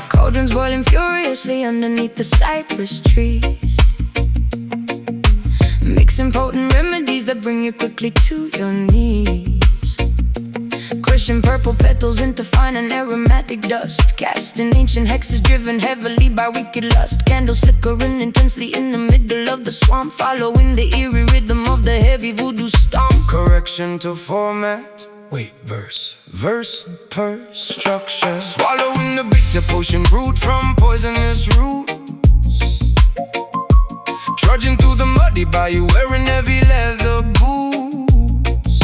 Cauldrons boiling furiously underneath the cypress trees, mixing potent remedies that bring you quickly to your knees. Crushing purple petals into fine and aromatic dust, casting ancient hexes driven heavily by wicked lust. Candles flickering intensely in the middle of the swamp, following the eerie rhythm of the heavy voodoo stomp. Correction to format. Wait, verse, per structure. Swallowing the bitter potion brewed from poisonous roots. Trudging through the muddy bayou wearing heavy leather boots.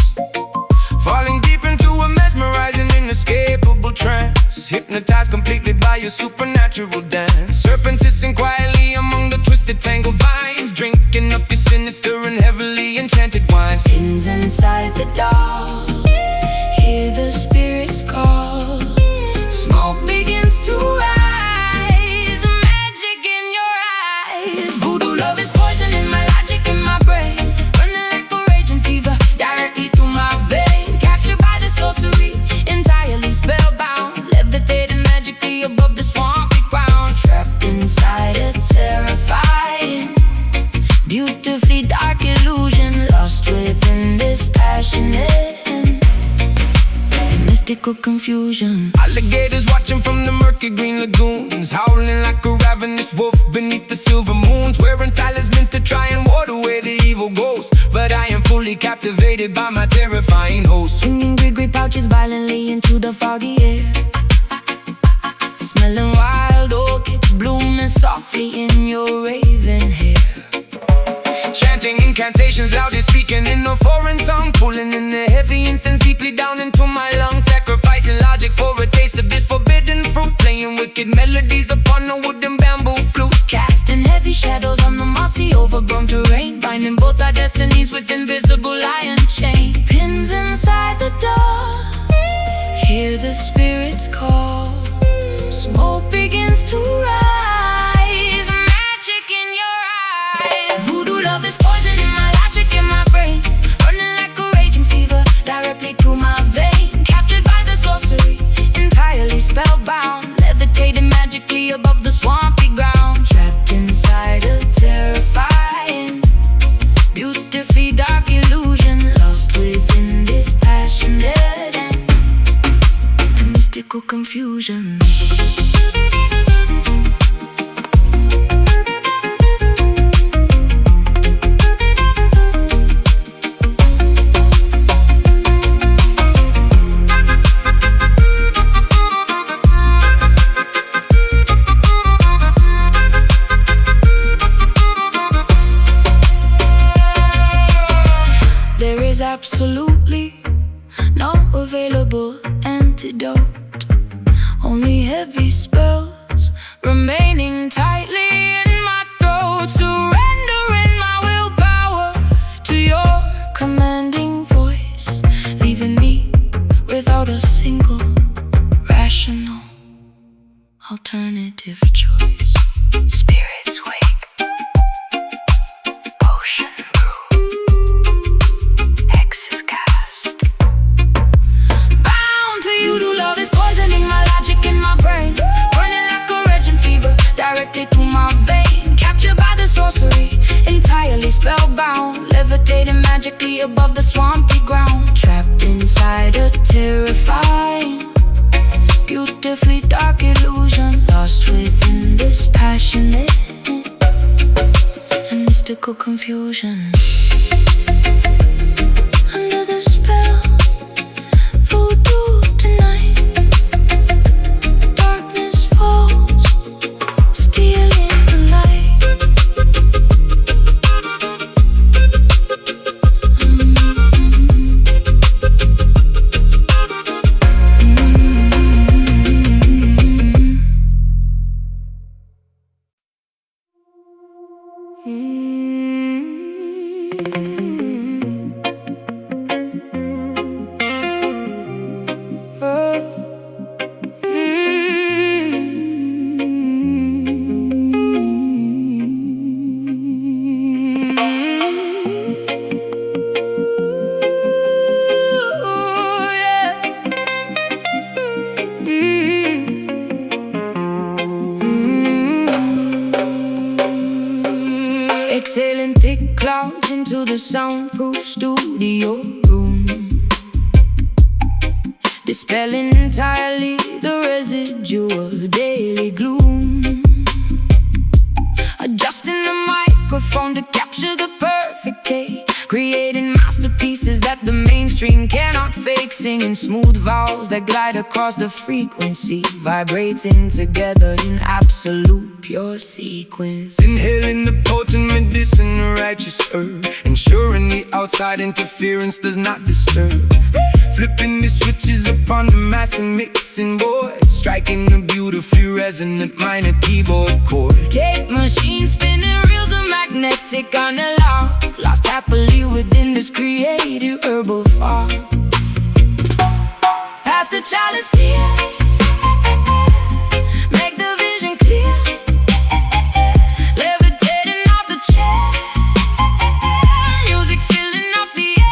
Falling deep into a mesmerizing, inescapable trance, hypnotized completely by your supernatural dance. Serpents hissing quietly among the twisted tangled vines, drinking up your sinister and heavily enchanted wines. Spins inside the dark, hear the spirits call. Smoke begins to rise, magic in your eyes. Voodoo love is poison in my logic and my brain, running like a raging fever directly through my vein. Captured by the sorcery, entirely spellbound, levitating magically above the swampy ground. Trapped inside a terrifying, beautifully dark illusion, lost within this passionate mystical confusion. Alligators watching from the murky green lagoons, howling like a ravenous wolf beneath the silver moons, wearing talismans to try and ward away the evil ghost. But I am fully captivated by my terrifying host, swinging gree pouches violently into the foggy air, smelling wild orchids blooming softly in your raven hair. Chanting incantations, loudly speaking in a foreign tongue, pulling in the heavy incense deeply down into my lungs, sacrificing logic for a taste of this forbidden fruit, playing wicked melodies upon a wooden bamboo flute, casting heavy shadows on the mossy overgrown terrain, binding both our destinies with invisible iron chain. Pins inside the dark, hear the spirits call. Smoke begins to rise, magic in your eyes. Voodoo love is poison in my logic and my brain, running like a raging fever directly through my vein. Captured by the sorcery, entirely spellbound, levitating magically above the swampy ground. Trapped inside a terrifying, beautifully dark illusion, lost within this passionate and mystical confusion. Absolutely no available antidote, only heavy spells remaining tightly in my throat, surrendering my willpower to your commanding voice, leaving me without a single rational alternative choice. Spirits wake, potion brew, hexes cast. Bound to you, to love is poisoning my logic and my brain, running like a raging fever directly through my vein. Captured by the sorcery, entirely spellbound, levitating magically above the swampy ground. Trapped inside a terrifying, beautifully dark illusion, lost within this passionate and mystical confusion. Under the spell, voodoo tonight, darkness falls, stealing the light. Exhaling thick clouds into the soundproof studio room, dispelling entirely the residual daily gloom. Adjusting the microphone to capture the perfect take, creating masterpieces that the mainstream cannot fake. Singing smooth vowels that glide across the frequency, vibrating together in absolute pure sequence. Inhaling the potent medicine, a righteous herb, ensuring the outside interference does not disturb. Flipping the switches upon the mass and mixing board, striking the beautifully resonant minor keyboard chord. Tape machine spinning, reels are magnetic on a loud, lost happily within this creative herbal fog. Pass the chalice near, make the vision clear, levitating off the chair, music filling up the air.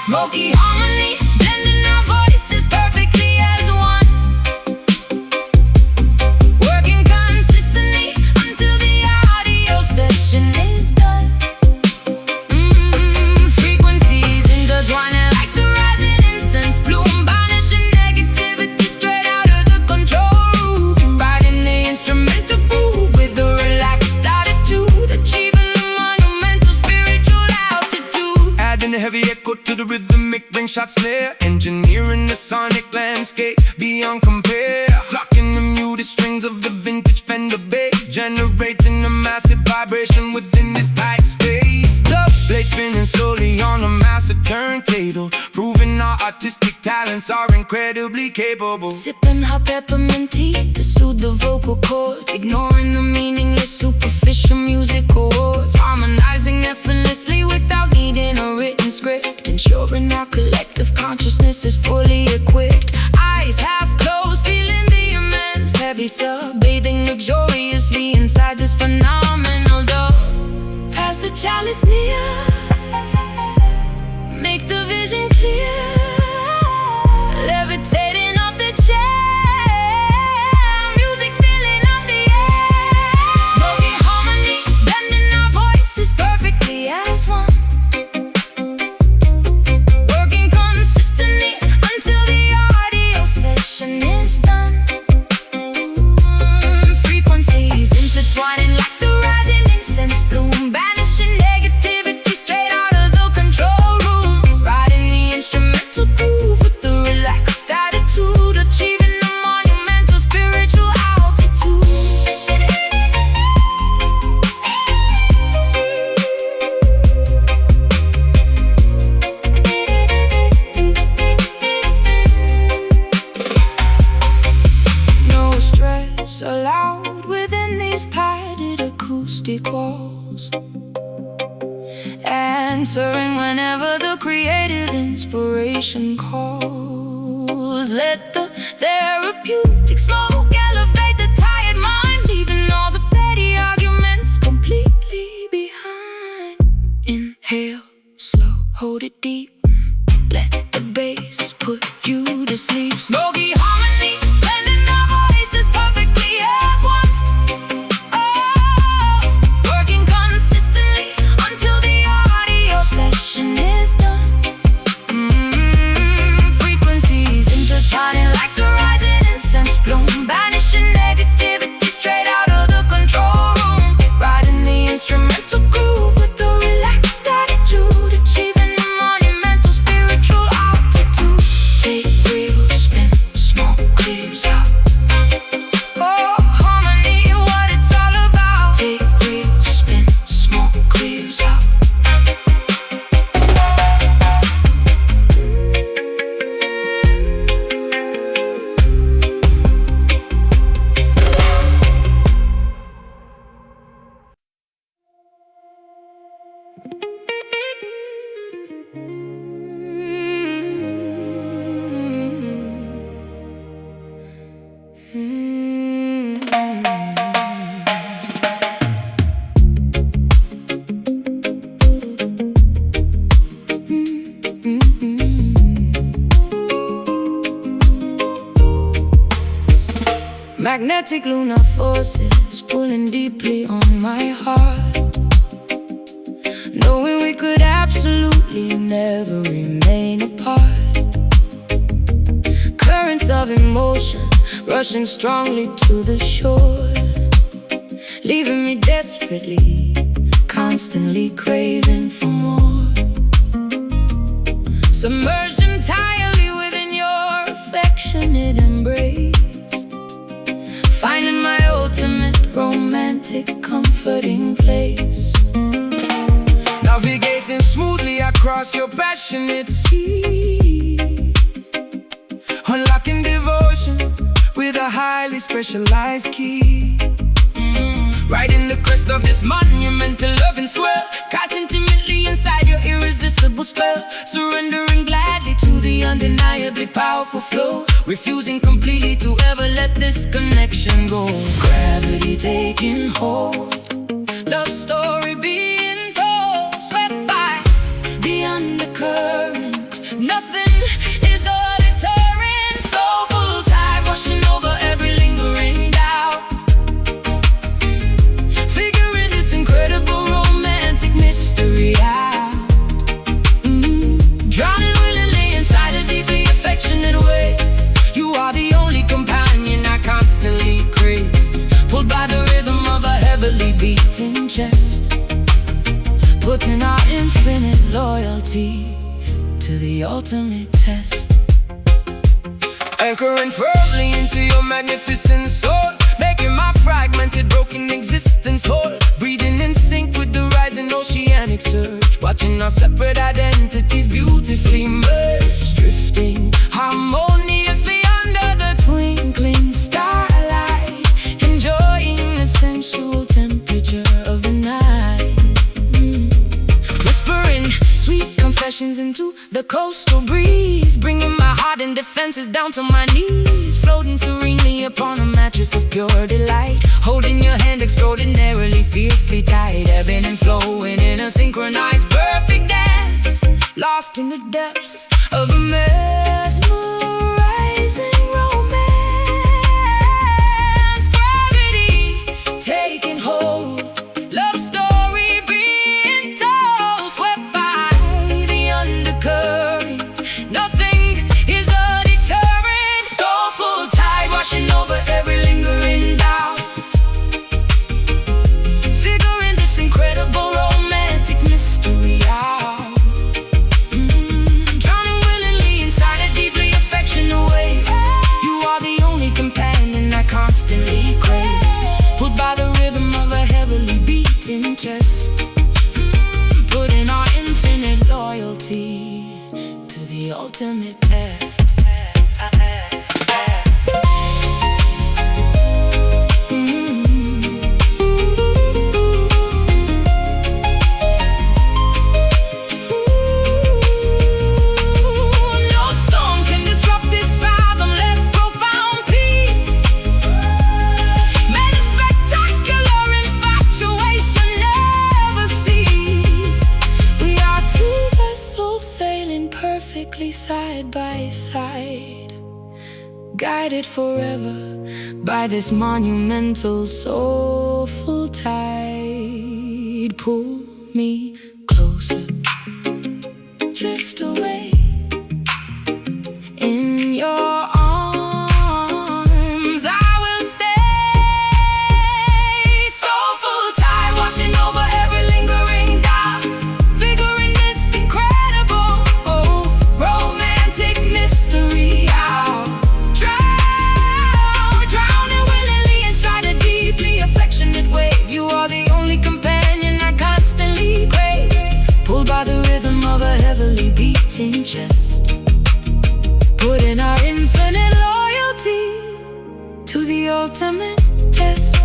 Smoky harmony, blending our voices perfectly as one, working consistently until the audio session is done. Frequencies intertwining like the rising incense bloom, banishing negativity straight out of the control room. Riding the instrumental groove with a relaxed attitude, achieving the monumental spiritual altitude. Adding a heavy echo to the rhythmic ring shot snare, engineering the sonic landscape beyond compare. Locking the muted strings of the vintage Fender bass, generating a massive vibration within this tight space. The blade spinning slowly on a master turntable, proving our artistic talents are incredibly capable. Sipping hot peppermint tea to soothe the vocal cords, ignoring the meaningless superficial music chords, harmonizing effortlessly without needing a written script, ensuring our collective consciousness is fully equipped. Eyes half closed, feeling the immense heavy sub, bathing luxuriously inside this phenomenal dove. Pass the chalice near, make the vision clear, levitating off the chair, music filling up the air. Smoky harmony, blending our voices perfectly as one, working consistently until the audio session is done. Frequencies intertwining like the rising incense bloom, banishing negativity straight out of the control room. Riding the instrumental groove with the relaxed attitude, achieving the monumental spiritual altitude. No stress allowed within these padded acoustic walls, answering whenever the creative inspiration calls. Let the therapeutic smoke elevate the tired mind, leaving all the petty arguments completely behind. Inhale slow, hold it deep, let the bass put you to sleep. Smoky harmony, blending our voices perfectly as one, working consistently until the audio session is done. Frequencies intertwining like the rising incense bloom, Magnetic lunar forces pulling deeply on my heart, knowing we could absolutely never remain apart. Currents of emotion rushing strongly to the shore, leaving me desperately, constantly craving for more. Submerged entirely within your affectionate embrace, finding my ultimate romantic comforting place. Navigating smoothly across your passionate sea, unlocking devotion with a highly specialized key. Riding the crest of this monumental loving swell, caught intimately inside your irresistible spell, surrendering gladly to the undeniably powerful flow, refusing completely to ever let this connection go. Gravity taking hold, love story being told, swept by the undercurrent. Nothing is a deterrent. Soulful tide rushing over every lingering doubt, figuring this incredible romantic mystery out. Drowning willingly inside a deeply affectionate wave. You are the only companion I constantly crave, pulled by the rhythm of a heavily beating chest, putting our infinite loyalty to the ultimate test. Anchoring firmly into your magnificent soul, making my fragmented, broken existence whole. Breathing in sync with the rising oceanic surge, watching our separate identities beautifully merge, drifting harmoniously under the twinkling starlight, enjoying the sensual temperature of the night. Whispering sweet confessions into the coastal breeze, bringing my heart and defenses down to my knees, floating serenely upon a mattress of pure delight, holding your hand extraordinarily fiercely tight, ebbing and flowing in a synchronized perfect dance, lost in the depths of a mesmerizing romance. Gravity taking hold, love story being told, swept by the undercurrent. Nothing is a deterrent. Soulful tide washing over every lingering doubt, figuring this incredible romantic mystery out. Drowning willingly inside a deeply affectionate wave. You are the only companion I constantly crave, pulled by the rhythm of a heavily beating chest, putting our infinite loyalty to the ultimate test. No storm can disrupt this fathomless profound peace. May the spectacular infatuation never cease. We are two vessels sailing perfectly side by side, guided forever by this monumental soulful tide. Pull me closer, drift away in your arms. I will stay. Soulful tide washing over every lingering doubt, figuring this incredible romantic mystery out. Drowning willingly inside a deeply affectionate wave. You are the only companion I constantly crave, pulled by the rhythm of a heavily beating chest, putting our infinite loyalty to the ultimate test.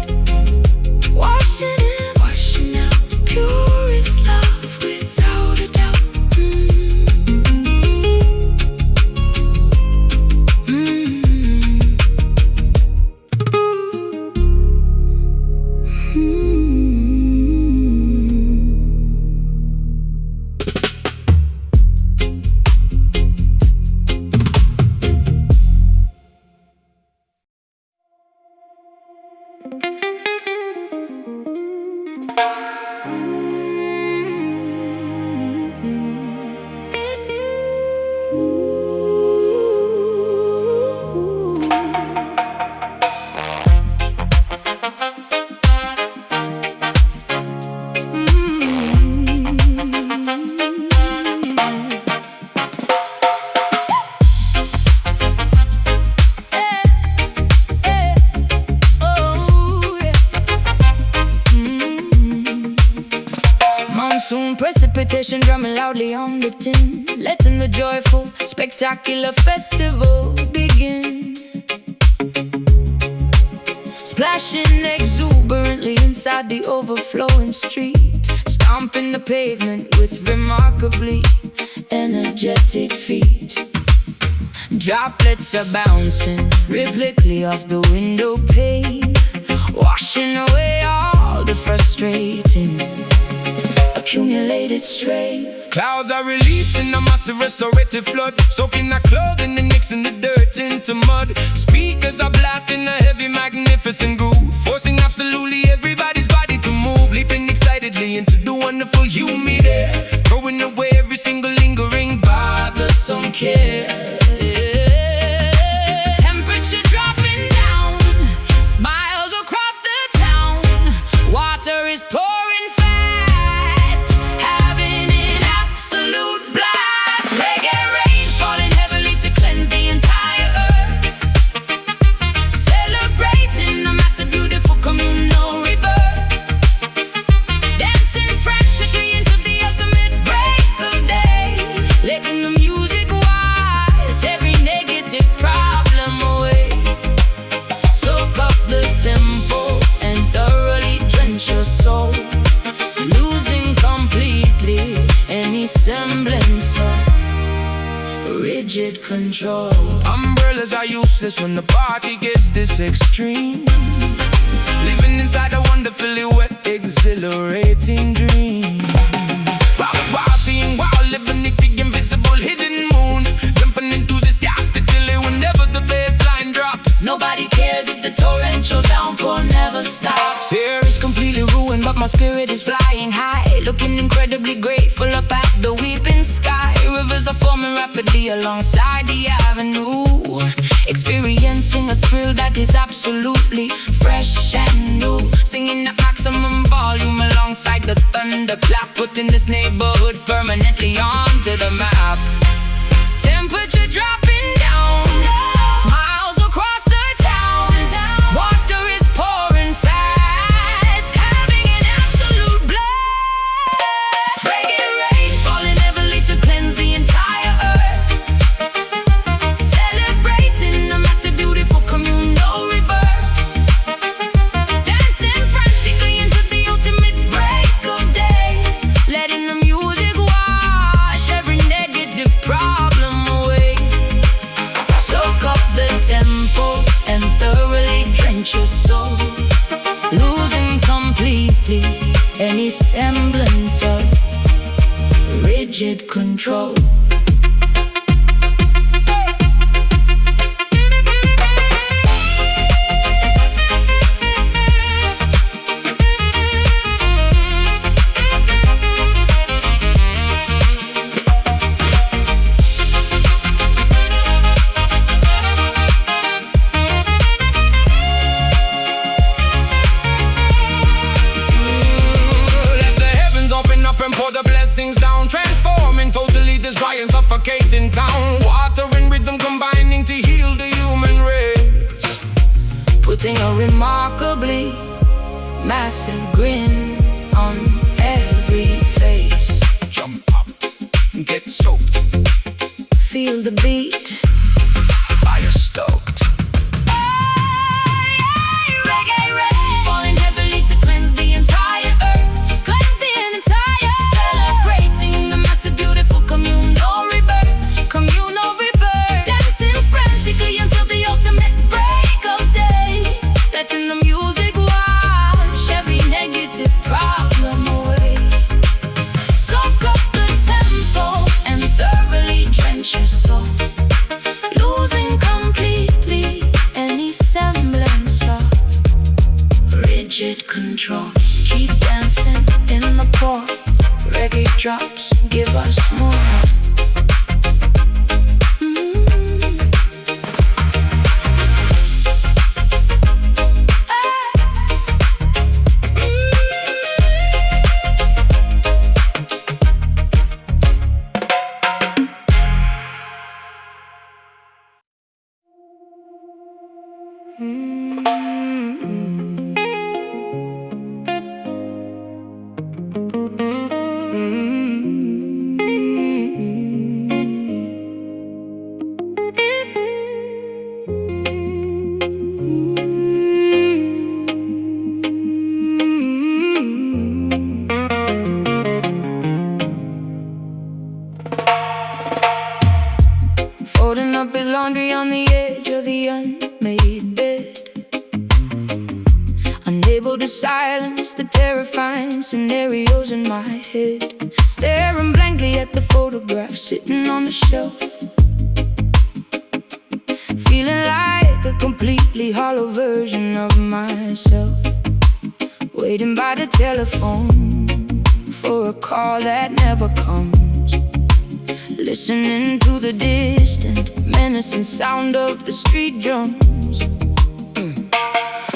Washing in, washing out the purest love without a doubt. Soon precipitation drumming loudly on the tin, letting the joyful, spectacular festival begin. Splashing exuberantly inside the overflowing street, stomping the pavement with remarkably energetic feet. Droplets are bouncing rhythmically off the window pane, washing away all the frustrating accumulated strain. Clouds are releasing a massive restorative flood, soaking our clothing and mixing the dirt into mud. Speakers are blasting a heavy, magnificent groove, forcing absolutely everybody's body to move, leaping excitedly into the wonderful humid air, throwing away every single lingering bothersome care. Temperature dropping down, smiles across the town, water is pouring fast, having an absolute blast. Reggae rain falling heavily to cleanse the entire earth, celebrating a massive, beautiful communal rebirth, dancing frantically into the ultimate break of day, letting the music wash every negative problem away. Soak up the tempo and thoroughly drench your soul, losing completely any semblance of rigid control. Umbrellas are useless when the party gets this extreme, living inside a wonderfully wet, exhilarating dream. Partying while living the invisible hidden moon, jumping enthusiastically whenever the bassline drops. Nobody cares if the torrential downpour never stops. Here It's completely ruined, but my spirit is flying high, looking incredibly grateful up at the weeping sky. Rivers are forming rapidly alongside the avenue, experiencing a thrill that is absolutely fresh and new. Singing at maximum volume alongside the thunderclap, putting this neighborhood permanently onto the map. Temperature dropping down, smiles across the town, water is pouring fast, having an absolute blast. Reggae rain falling heavily to cleanse the entire earth, celebrating a massive, beautiful communal rebirth, dancing frantically into the ultimate break of day, letting the music wash every negative problem away. Soak up the tempo and thoroughly drench your soul, losing completely any semblance of rigid control. let the heavens open up and pour the blessings down, transforming totally this dry and suffocating town. Water and rhythm combining to heal the human race, Putting a remarkably massive grin on every face. jump up, get soaked, Feel the beat, fire stoked. reggae rain falling heavily to cleanse the entire earth, cleanse the entire, celebrating the massive, beautiful communal rebirth, dancing frantically until the ultimate break of day, letting the music wash every negative problem away. Soak up the tempo and thoroughly drench your soul, losing completely any semblance of rigid control. Keep dancing in the pour, reggae drops give us more. past the terrifying scenarios in my head, staring blankly at the photograph sitting on the shelf, feeling like a completely hollow version of myself, waiting by the telephone for a call that never comes, listening to the distant, menacing sound of the street drums.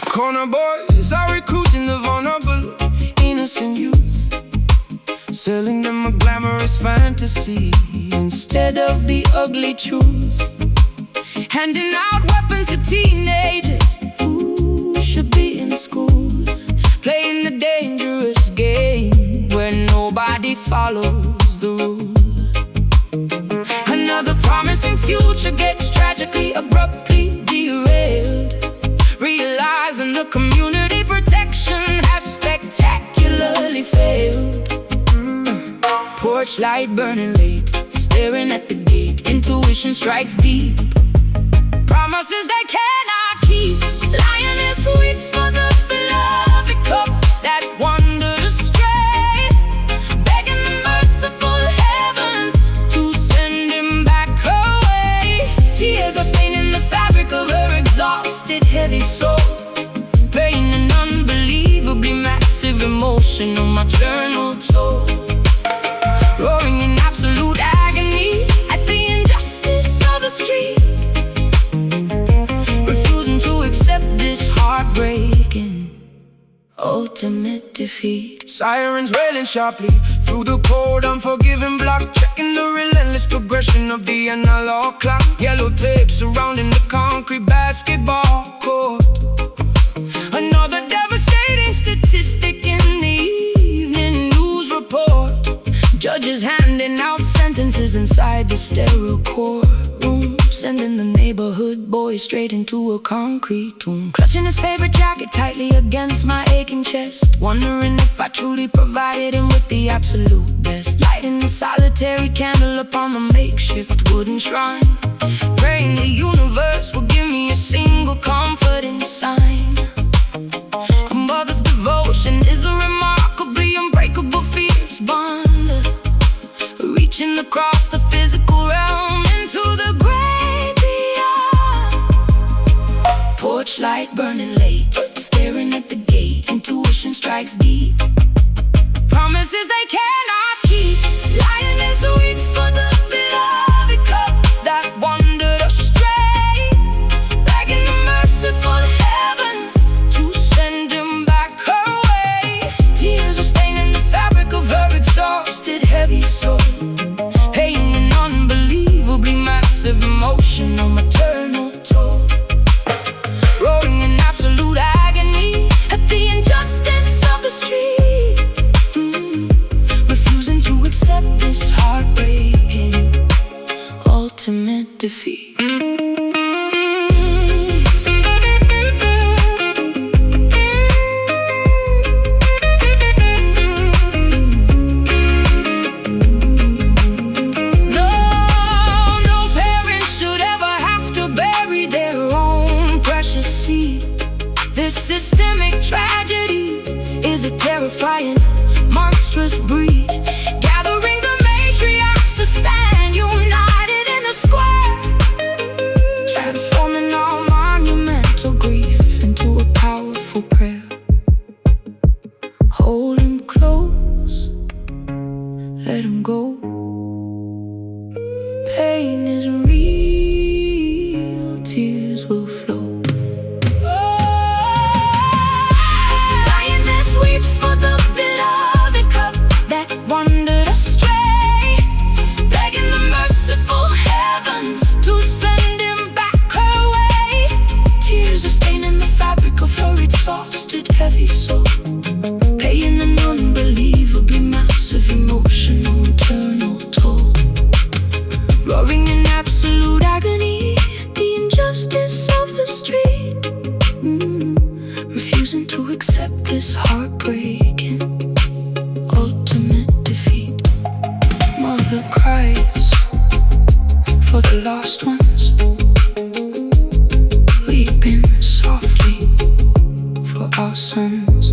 Corner boys are recruiting the vulnerable, innocent youth, selling them a glamorous fantasy instead of the ugly truth, handing out weapons to teenagers who should be in school, playing the dangerous game where nobody follows the rules. Another promising future gets tragically, abruptly derailed, realizing the community protection has spectacularly failed. Porch light burning late, staring at the gate, intuition strikes deep, promises they cannot keep. Lioness weeps for the beloved cup that wandered astray, begging the merciful heavens to send him back away. Tears are staining the fabric of her exhausted, heavy soul, paying an unbelievably massive emotional, maternal toll, roaring in absolute agony at the injustice of the street, refusing to accept this heartbreaking ultimate defeat. Sirens wailing sharply through the cold, unforgiving block, checking the relentless progression of the analog clock. Yellow tape surrounding the concrete basketball court. Another devastating statistic in the evening news report. Judges handing out sentences inside the sterile courtroom, sending the neighborhood boy straight into a concrete tomb. Clutching his favorite jacket tightly against my aching chest, wondering if I truly provided him with the absolute best. Lighting a solitary candle upon the makeshift wooden shrine, praying the universe will give me a single comforting sign. A mother's devotion is a remarkably unbreakable, fierce bond, reaching across the physical realm into the great beyond. Porch light burning late, staring at the gate, intuition strikes deep, promises they cannot keep. Lioness weeps for the beloved cup that wandered astray, begging the merciful heavens to send him back away. Tears are staining the fabric of her exhausted, heavy soul, paying an unbelievably massive emotional, maternal toll, roaring in absolute agony at the injustice of the street, refusing to accept this heartbreaking ultimate defeat. This systemic tragedy is a terrifying, monstrous breed, gathering the matriarchs to stand united in the square, transforming our monumental grief into a powerful prayer. Hold him close, let him go. Pain is real, tears will flow. Exhausted, heavy soul, paying an unbelievably massive emotional, maternal toll, roaring in absolute agony at the injustice of the street, refusing to accept this heartbreaking ultimate defeat. Mother cries for the lost ones, weeping softly for our sons.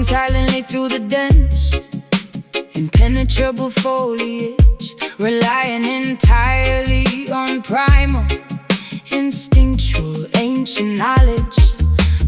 Silently through the dense, impenetrable foliage, relying entirely on primal, instinctual, ancient knowledge.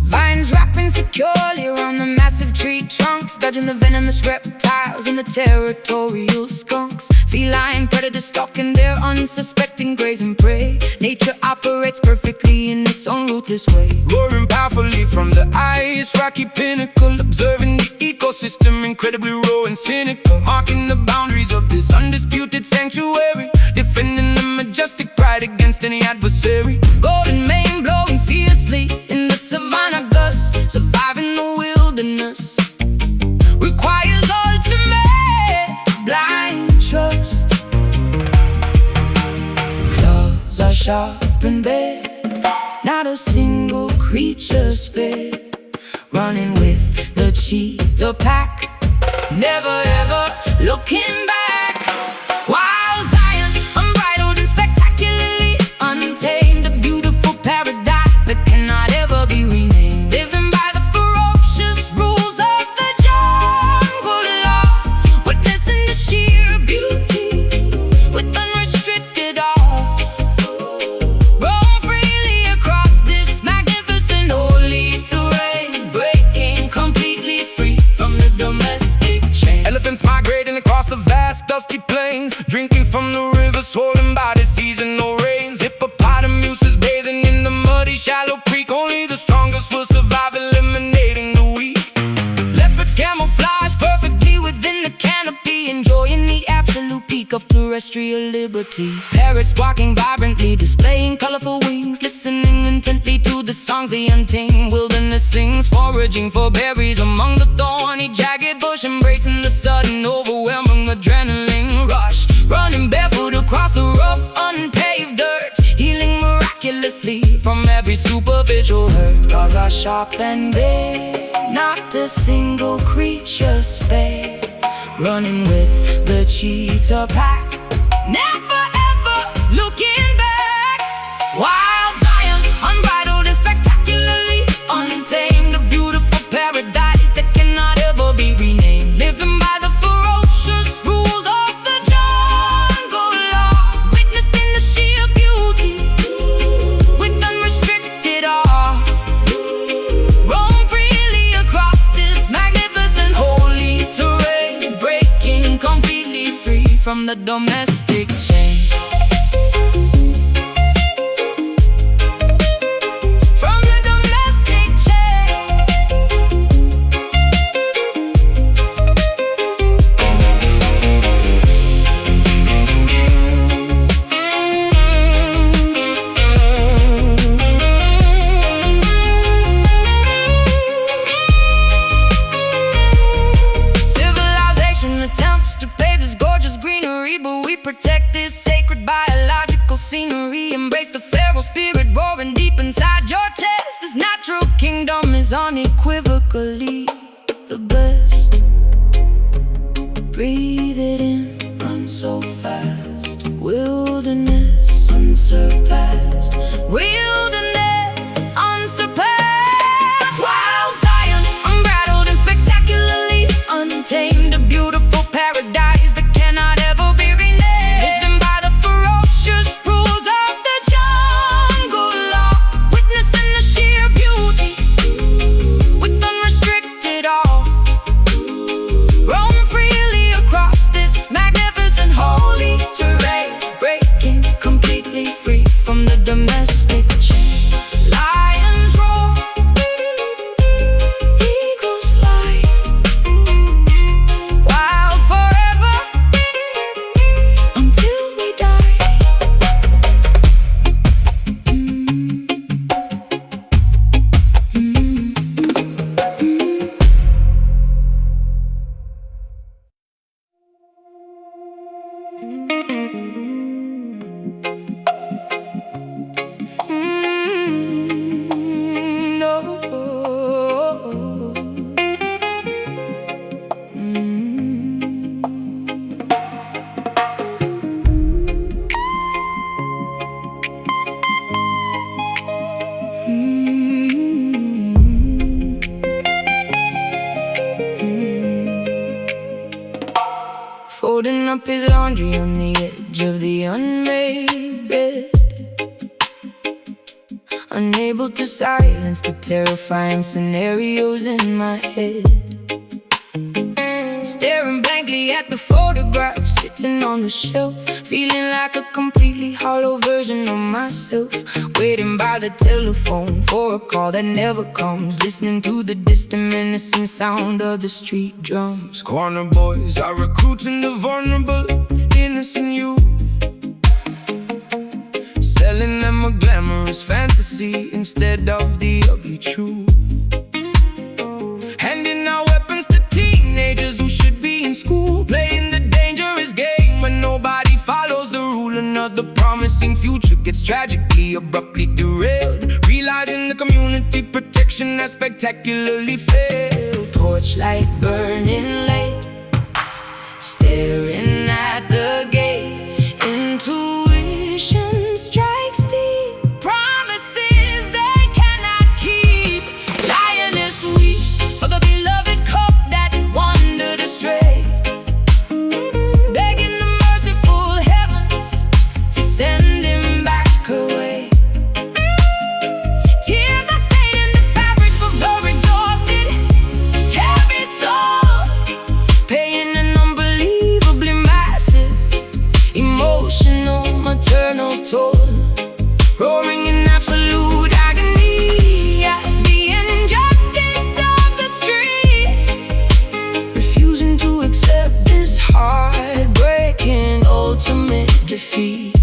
Vines wrapping securely around the massive tree trunks, dodging the venomous reptiles and the territorial skunks. Feline predators stalking their unsuspecting grazing prey. Nature operates perfectly in its own ruthless way. Roaring powerfully from the ice rocky pinnacle, observing the ecosystem incredibly raw and cynical, marking the boundaries of this undisputed sanctuary, defending the majestic pride against any adversary. Golden mane blowing fiercely in the savannah gust, surviving the wilderness requires ultimate blind trust. Claws are sharp and bare, not a single creature spared, running with the cheetah pack, never ever looking back. Wild Zion, unbridled and spectacularly untamed, a beautiful paradise that cannot ever be renamed, living by the ferocious rules of the jungle law, witnessing the sheer beauty with unrestricted awe. Roam freely across this magnificent holy terrain, breaking completely free from the domestic chain. Elephants migrating across the vast dusty plains, drinking from the rivers swollen by the seas and no rains. Hippopotamuses bathing in the muddy shallow creek, only the strongest will survive, eliminating the weak. Leopards camouflage perfectly within the canopy, enjoying the absolute peak of terrestrial liberty. Parrots squawking vibrantly, displaying colorful wings, listening intently to the songs the untamed wilderness sings, foraging for berries among the thorny jagged bush, embracing the sudden overwhelming adrenaline rush, running barefoot across the rough unpaved dirt, healing miraculously from every superficial hurt. Claws are sharp and bare, not a single creature spared, running with the cheetah pack, never ever looking back. Wild Zion, unbridled and spectacularly untamed, a beautiful paradise that cannot ever be renamed, living by the ferocious rules of the jungle law, witnessing the sheer beauty with unrestricted awe. Roam freely across this magnificent holy terrain, breaking completely free from the domestic chain. From the domestic chain. Civilization attempts to pave this gorgeous greenery, but we protect this sacred biological scenery. Embrace the feral spirit roaring deep inside your chest. This natural kingdom is unequivocally the best. Breathe it in, run so fast. Wilderness unsurpassed. Wilderness unsurpassed. Wild Zion, unbridled and spectacularly untamed, a beautiful paradise that cannot ever be renamed, living by the ferocious rules of the jungle law, witnessing the sheer beauty with unrestricted awe. Roam freely across this magnificent holy terrain, breaking completely free from the domestic chain. Lions roar, eagles fly, wild forever until we die. laundry on the edge of the unmade bed, unable to silence the terrifying scenarios in my head. Staring blankly at the photograph sitting on the shelf, feeling like a completely hollow version of myself. Waiting by the telephone for a call that never comes, listening to the distant menacing sound of the street drums. Corner boys are recruiting the vulnerable, innocent youth, selling them a glamorous fantasy instead of the ugly truth. Handing out weapons to teenagers who should be in school, playing the dangerous game when nobody follows the rule. Another promising future gets tragically, abruptly derailed, realizing the community protection has spectacularly failed. Torchlight burning late, staring at the gate. Intuition strikes deep, promises they cannot keep. Lioness weeps for the beloved cup that wandered astray, begging the merciful heavens to send him back away. Tears are staining the fabric of her exhausted, heavy soul, paying an unbelievably massive emotional, maternal toll, roaring in absolute agony at the injustice of the street, refusing to accept this heartbreaking ultimate defeat.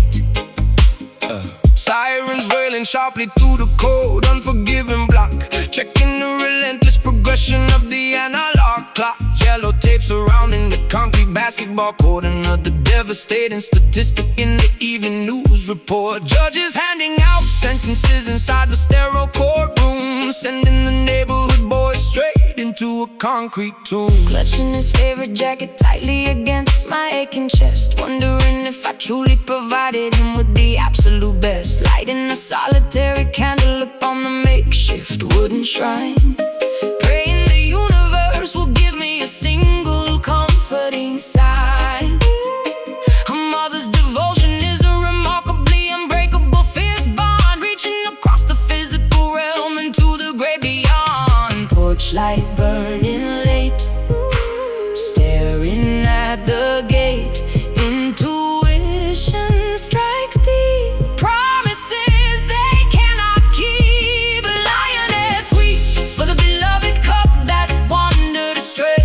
Sirens wailing sharply through the cold, unforgiving block, checking the relentless progression of the analog clock. Yellow tape surrounding the concrete basketball court, another devastating statistic in the evening news report. Judges handing out sentences inside the sterile courtroom, sending the neighborhood boys straight into a concrete tomb. Clutching his favorite jacket tightly against my aching chest, wondering if I truly provided him with the absolute best. Lighting a solitary candle upon the makeshift wooden shrine, praying the universe will give me a single comforting sign. A mother's devotion is a remarkably unbreakable fierce bond, reaching across the physical realm into the great beyond. Torchlight burning late, staring at the gate. Intuition strikes deep, promises they cannot keep. Lioness weeps for the beloved cup that wandered astray,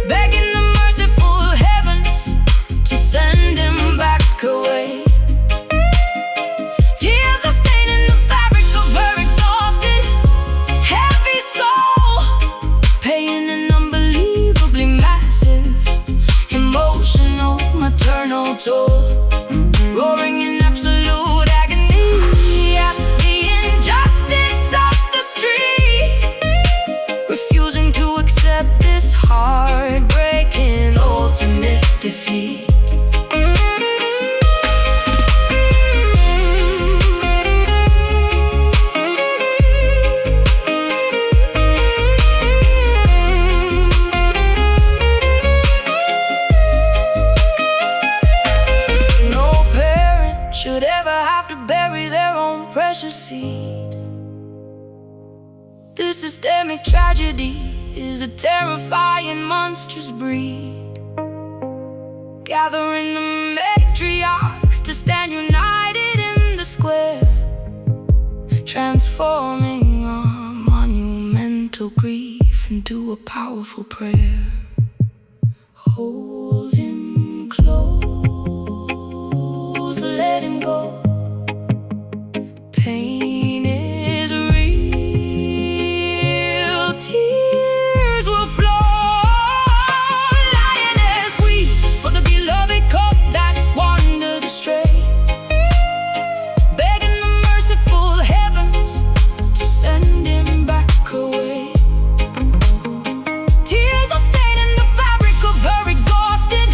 begging the merciful heavens to send him back away. Tears are staining the fabric of her exhausted, heavy soul, paying an unbelievably massive emotional, maternal toll, roaring in absolute agony at the injustice of the street, refusing to accept this heartbreaking ultimate defeat. No parent should ever have to bury their own precious seed. This systemic tragedy is a terrifying, monstrous breed, gathering the matriarchs to stand united in the square, transforming our monumental grief into a powerful prayer. Hold him close, let him go. Pain is real, tears will flow. Lioness weeps for the beloved cup that wandered astray, begging the merciful heavens to send him back away. Tears are staining the fabric of her exhausted,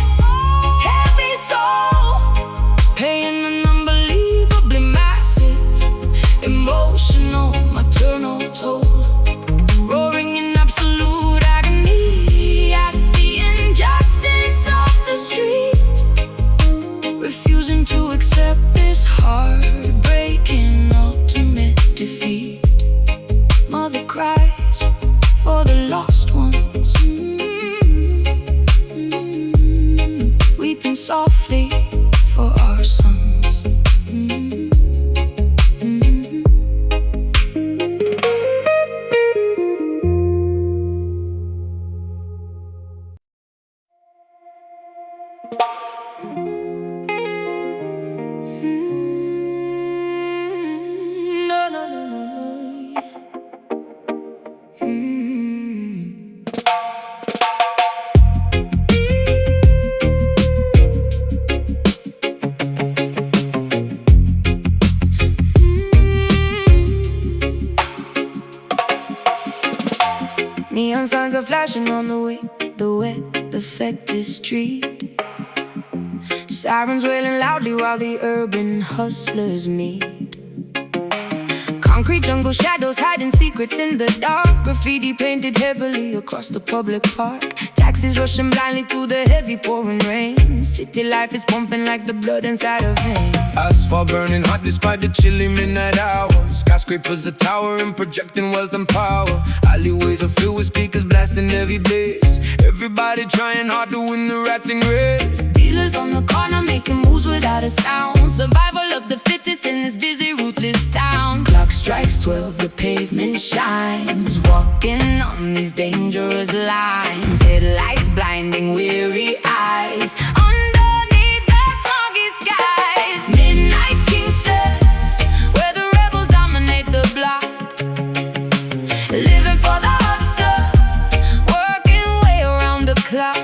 Signs are flashing on the way, the wet, affected street. Sirens wailing loudly while the urban hustlers meet. Concrete jungle shadows hiding secrets in the dark. Graffiti painted heavily across the public park. Taxis rushing blindly through the heavy pouring rain. City life is pumping like the blood inside of veins. Asphalt burning hot despite the chilly midnight hours. Skyscrapers are towering, projecting wealth and power. Alleyways are filled with speakers blasting heavy bass. Everybody trying hard to win the ratting race. Dealers on the corner making moves without a sound. Survival of the fittest in this busy, ruthless town. Clock strikes 12, the pavement shines. Walking on these dangerous lines. Headlights blinding weary eyes. Underneath the smoggy skies. Midnight Kingston, where the rebels dominate the block. Living for the hustle, working way around the clock.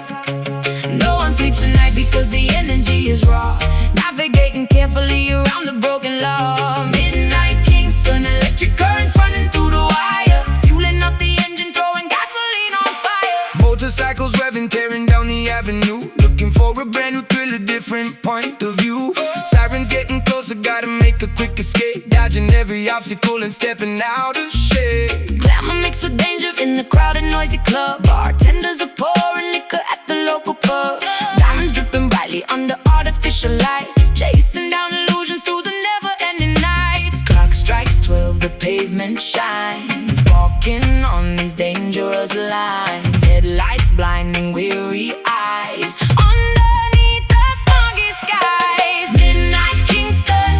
No one sleeps tonight because the energy is raw. Navigating carefully around the broken law. Midnight Kingston, electric currents running through the wire. Fueling up the engine, throwing gasoline on fire. Motorcycles revving, tearing down the avenue. Looking for a brand new thrill, a different point of view. Sirens getting closer, gotta make a quick escape. Dodging every obstacle and stepping out of shade. Glamour mixed with danger in the crowded, noisy club. Bartenders are pouring liquor at the local pub. Diamonds dripping brightly under artificial lights. Chasing down illusions through the never-ending nights. Clock strikes 12, the pavement shines. Walking on these dangerous lines. Headlights blinding weary eyes. Underneath the smoggy skies. Midnight Kingston,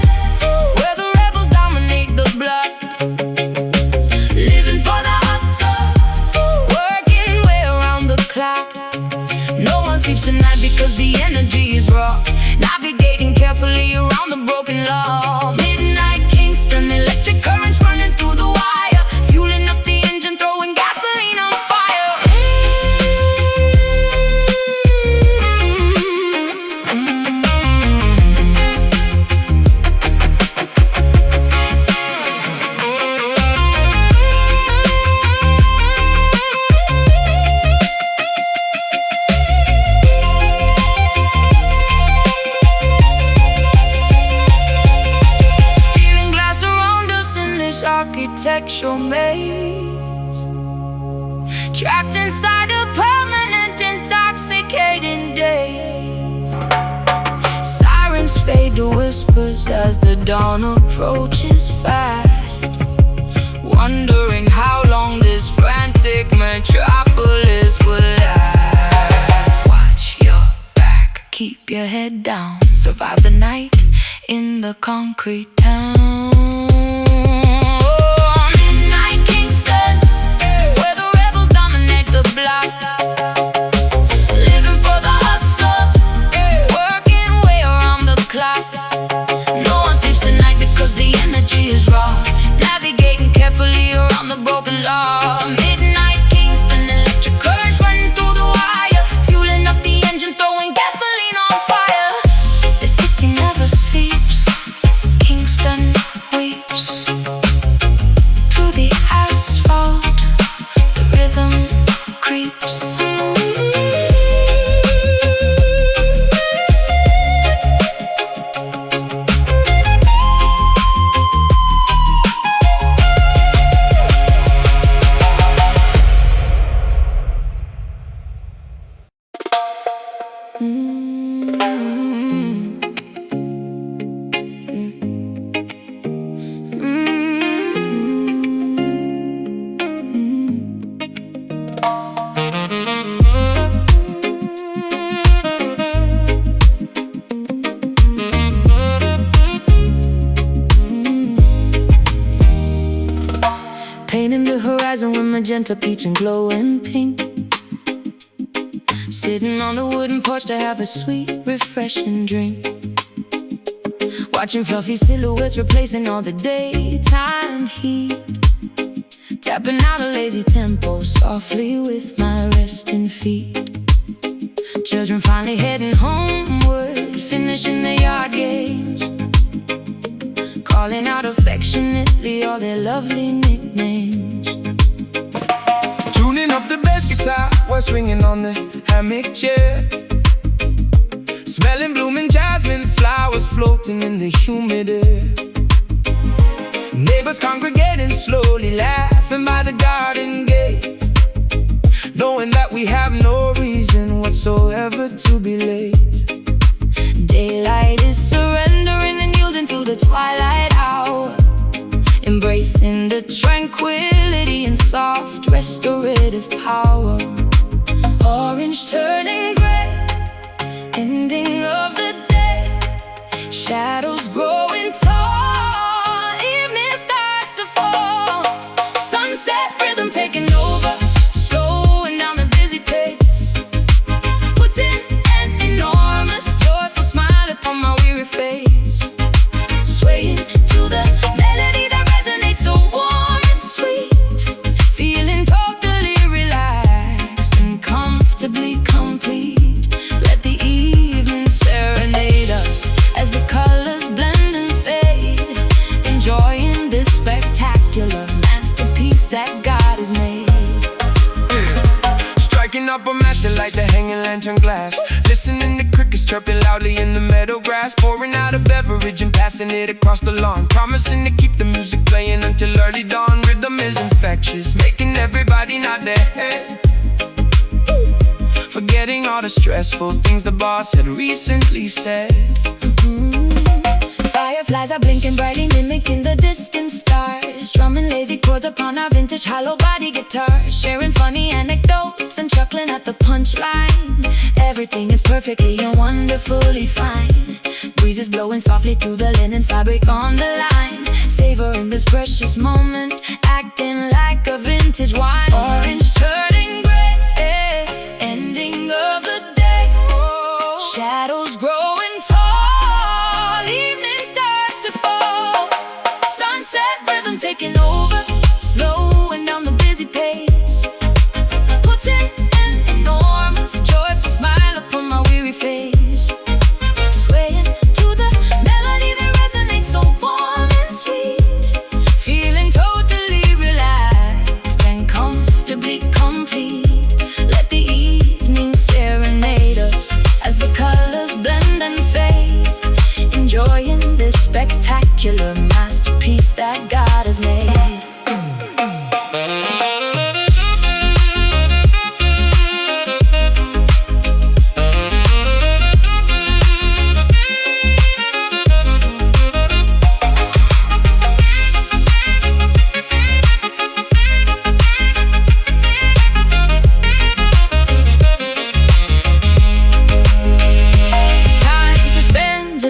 where the rebels dominate the block. Living for the hustle, working way around the clock. No one sleeps tonight because the energy is raw. Navigating carefully around the broken law. Midnight Kingston, electric currents running through the wire. Fueling up the engine, throwing gasoline on fire. Architectural maze, trapped inside a permanent intoxicating daze. Sirens fade to whispers as the dawn approaches fast. Wondering how long this frantic metropolis will last. Watch your back, keep your head down. Survive the night in the concrete town. Living for the hustle, working way around the clock. No one sleeps tonight because the energy is raw. Navigating carefully around the broken law. Midnight Kingston, electric currents running through the wire. Fueling up the engine, throwing gasoline on fire. The city never sleeps, Kingston weeps. Through the asphalt, the rhythm creeps. Painting the horizon with magenta, peach, and glowing pink. Sitting on the wooden porch to have a sweet, refreshing drink. Watching fluffy silhouettes replacing all the daytime heat. Tapping out a lazy tempo softly with my resting feet. Children finally heading homeward, finishing their yard games. Calling out affectionately all their lovely nicknames. Tuning up the best guitar guitar while swinging on the hammock chair, smelling blooming jasmine flowers floating in the humid air. Neighbors congregating slowly, laughing by the garden gates, knowing that we have no reason whatsoever to be late. Daylight is surrendering and yielding to the twilight hour, embracing the tranquility and soft restorative power. Orange turning gray, ending of the day, shadows growing tall, evening starts to fall. Sunset rhythm taking over, slowing down the busy pace, putting an enormous joyful smile upon my weary face, swaying to the melody that resonates so warm and sweet, feeling totally relaxed and comfortably complete. Let the evening serenade us as the colors blend and fade, enjoying this spectacular masterpiece that God has made. Striking up a match to light the hanging lantern glass, listening to crickets chirping loudly in the meadow grass, pouring out a beverage and passing it across the lawn, promising to keep the music playing until early dawn. Rhythm is infectious, making everybody nod their head, forgetting all the stressful things the boss had recently said. Fireflies are blinking brightly, mimicking the distant stars, strumming lazy chords upon our vintage hollow body guitar, sharing funny anecdotes and chuckling at the punchline. Everything is perfectly and wonderfully fine. Breezes blowing softly through the linen fabric on the line, savoring this precious moment, acting like a vintage wine. Orange turning gray, ending of the day, shadows growing tall, evening starts to fall. Sunset rhythm taking over, slowing down the busy pace, putting an enormous joyful smile upon my weary face, swaying to the melody that resonates so warm and sweet, feeling totally relaxed and comfortably complete. Let the evening serenade us as the colors blend and fade, enjoying this spectacular masterpiece that God has made.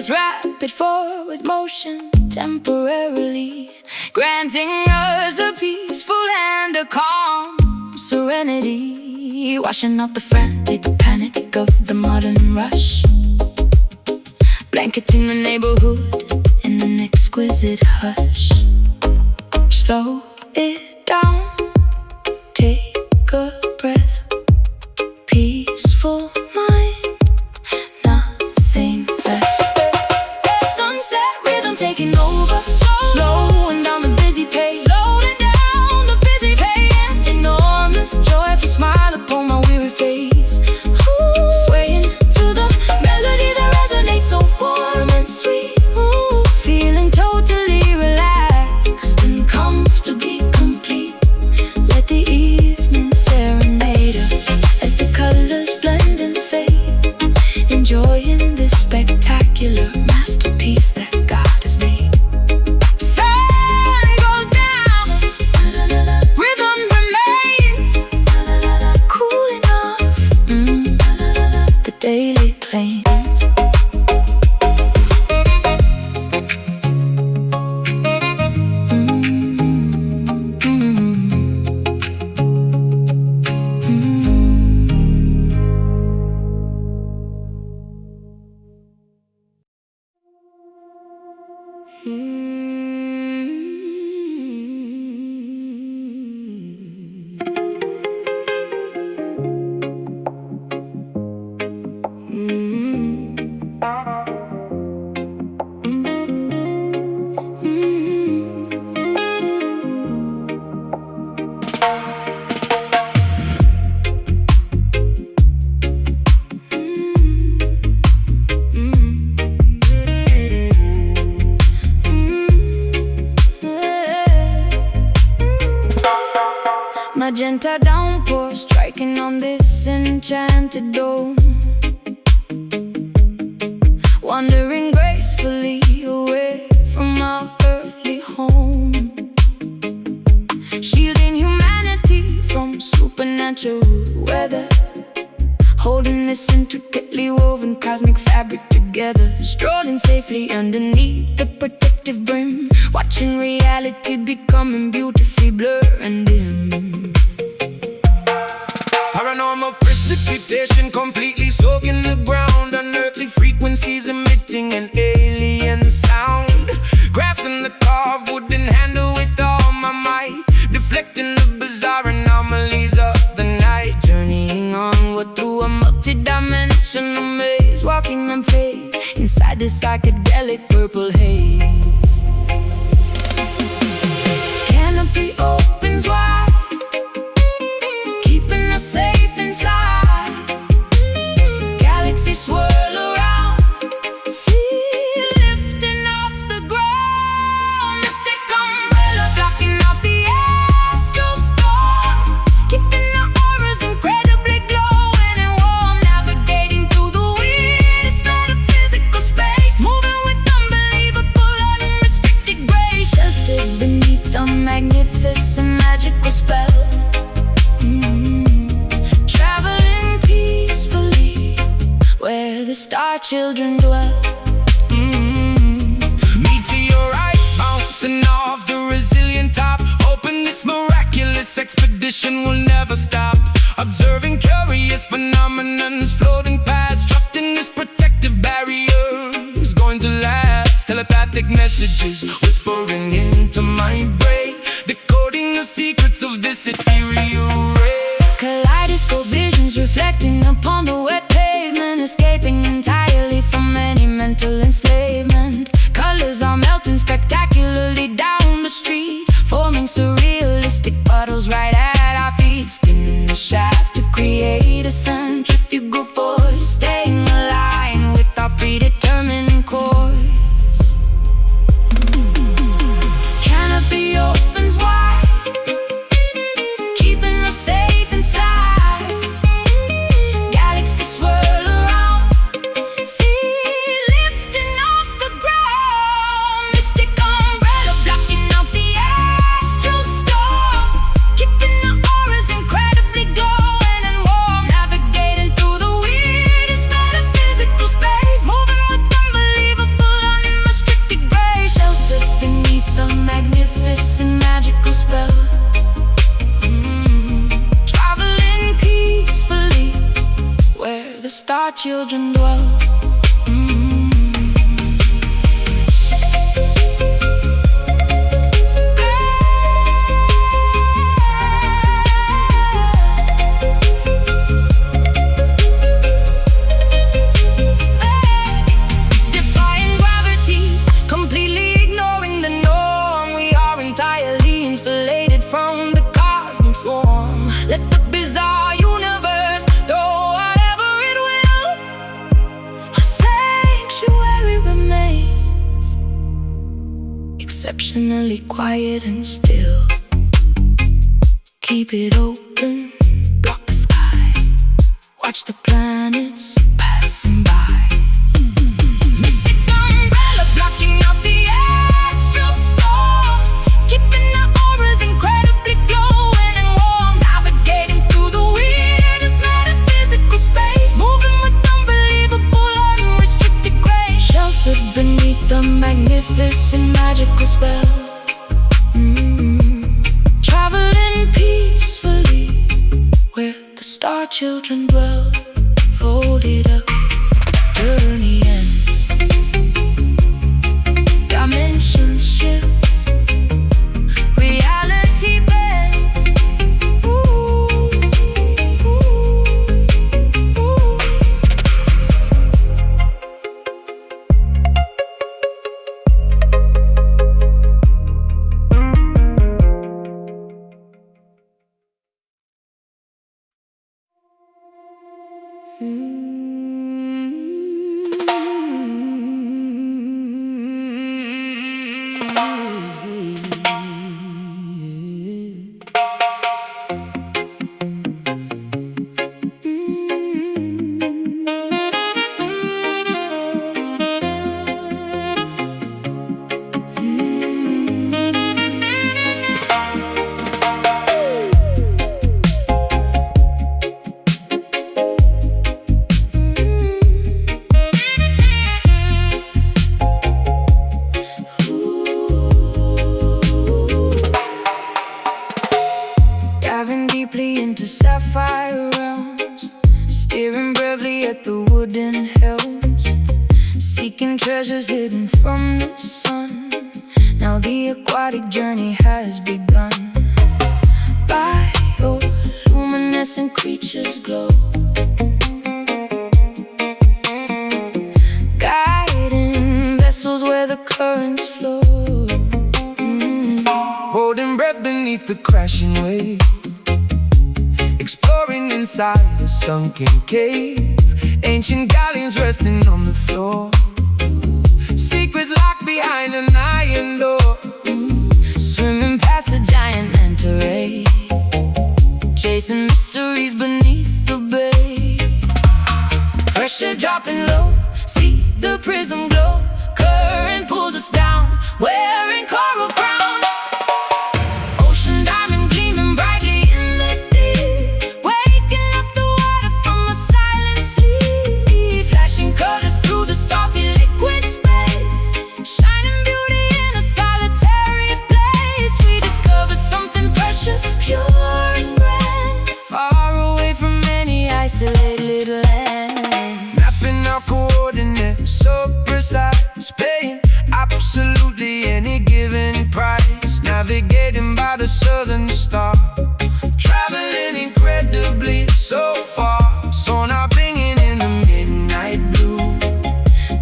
Rapid forward motion, temporarily granting us a peaceful and a calm serenity, washing out the frantic panic of the modern rush, blanketing the neighborhood in an exquisite hush. Slow it down, take a breath, peaceful mind, nothing left. Taking over, slowing down the busy pace, slowing down the busy pace, enormous joyful smile upon my weary face, swaying to the melody that resonates so warm and sweet, feeling totally relaxed and comfortably complete. Let the evening serenade us as the colors blend and fade, enjoying this spectacular masterpiece that God has made. Sun goes down, rhythm remains, cooling off the daily plains. Magenta downpour striking on this enchanted dome, wandering gracefully away from our earthly home, shielding humanity from supernatural weather, holding this intricately woven cosmic fabric together, strolling safely underneath the protective brim, watching reality becoming beautifully blurred and dim. Paranormal precipitation completely soaking the ground, unearthly frequencies emitting an alien sound, grasping the carved wooden handle with all my might, deflecting the bizarre anomalies of the night, Journeying onward through a multi-dimensional maze, walking on faith inside the psychedelic purple haze. Canopy opens wide, keeping us safe inside. Galaxies swirl around, feel lifting off the ground. Mystic umbrella blocking out the astral storm, keeping the auras incredibly glowing and warm, navigating through the weirdest metaphysical space, moving with unbelievable unrestricted grace, sheltered beneath the magnificent magical spell. Traveling peacefully where the star children dwell. Meteorites bouncing off the resilient top, hoping this miraculous expedition will never stop. Observing curious phenomenons floating past, trusting this protective barrier is going to last. Telepathic messages whispering into my brain, decoding the secrets of this ethereal ray. Kaleidoscope visions reflecting upon the wet pavement, escaping entirely from any mental enslavement. Colors are melting spectacularly down the street, forming surrealistic puddles right at our feet, spinning the shaft to create a centrifugal force, staying aligned with our predetermined course. Canopy opens wide, keeping us safe inside. Galaxies swirl around, feel lifting off the ground. Mystic umbrella blocking out the astral storm, keeping the auras incredibly glowing and warm, navigating through the weirdest metaphysical space, moving with unbelievable unrestricted grace, sheltered beneath the magnificent magical spell. Traveling peacefully where the star children dwell. Defying gravity, completely ignoring the norm, we are entirely insulated from the cosmic swarm. Let the bizarre universe throw whatever it will, a sanctuary remains, exceptionally quiet and still. Keep it open, block the sky, watch the planets passing by. Mystic umbrella blocking out the astral storm, keeping the auras incredibly glowing and warm, navigating through the weirdest metaphysical space, moving with unbelievable unrestricted grace, sheltered beneath the magnificent magical spell. Traveling peacefully where the star children dwell, folded up, journey ends, dimensions shift, reality bends. Ooh, ooh, ooh. treasures hidden from the sun. Now the aquatic journey has begun. Bioluminescent creatures glow, guiding vessels where the currents flow. Holding breath beneath the crashing wave, exploring inside a sunken cave. Ancient galleons resting on the floor, secrets locked behind an iron door. Swimming past the giant manta ray, chasing mysteries beneath the bay. Pressure dropping low, see the prism glow. Current pulls us down, wearing coral crown. Ocean diamond gleaming brightly in the deep, waking up the water from a silent sleep. Flashing colors through the salty liquid space, shining beauty in a solitary place. We discovered something precious, pure and grand, far away from any isolated land. Mapping our coordinates so precise, paying absolutely any given price. Navigating by the southern star, traveling incredibly so far. Sonar binging in the midnight blue,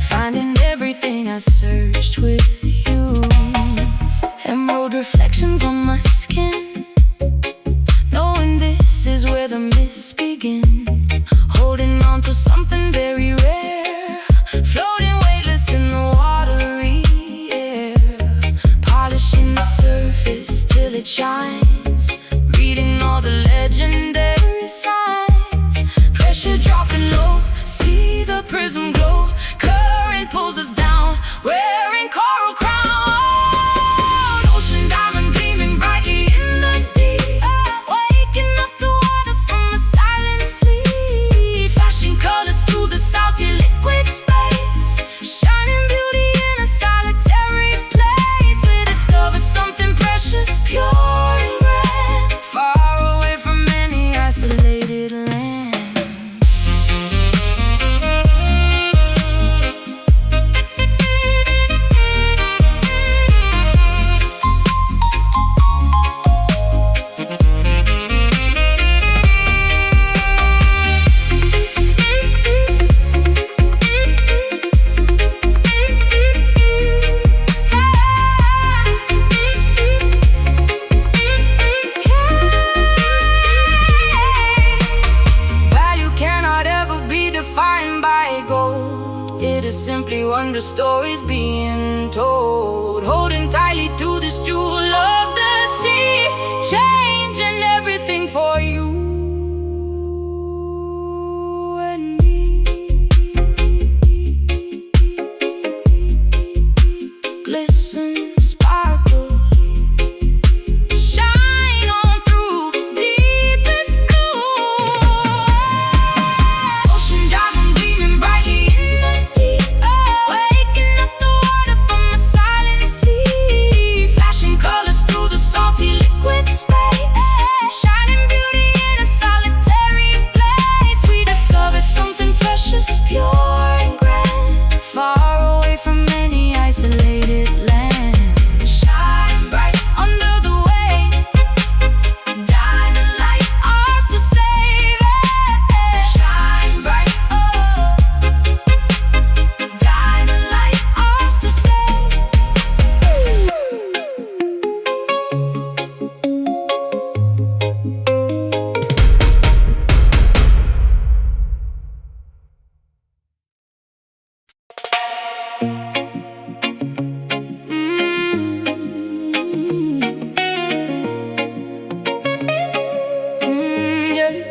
Finding everything I searched with you. Emerald reflections on my skin, knowing this is where the mists begin. Holding on to something very rare, floating weightless in the watery air. Polishing the surface till it shines, reading all the legendary signs. Pressure dropping low, see the prism glow. Current pulls us down, wearing coral crown. Ocean diamond gleaming brightly in the deep, waking up the water from a silent sleep. Flashing colors through the salty liquid space, shining beauty in a solitary place. We discovered something precious, pure and grand, far away from any isolated land. Value cannot ever be defined by gold. It is simply wonder stories being told. Holding tightly to this jewel of the sea, changing everything for you and me. Glisten, sparkle, shine on through deepest blue. Ocean diamond gleaming brightly in the deep, waking up the water from a silent sleep. Flashing colors through the salty liquid space, shining beauty in a solitary place. We discovered something precious, pure and grand, far away from any isolated land. Shine bright under the wave, diamond light, ours to save it. Shine bright, oh, diamond light, ours to save. Yeah.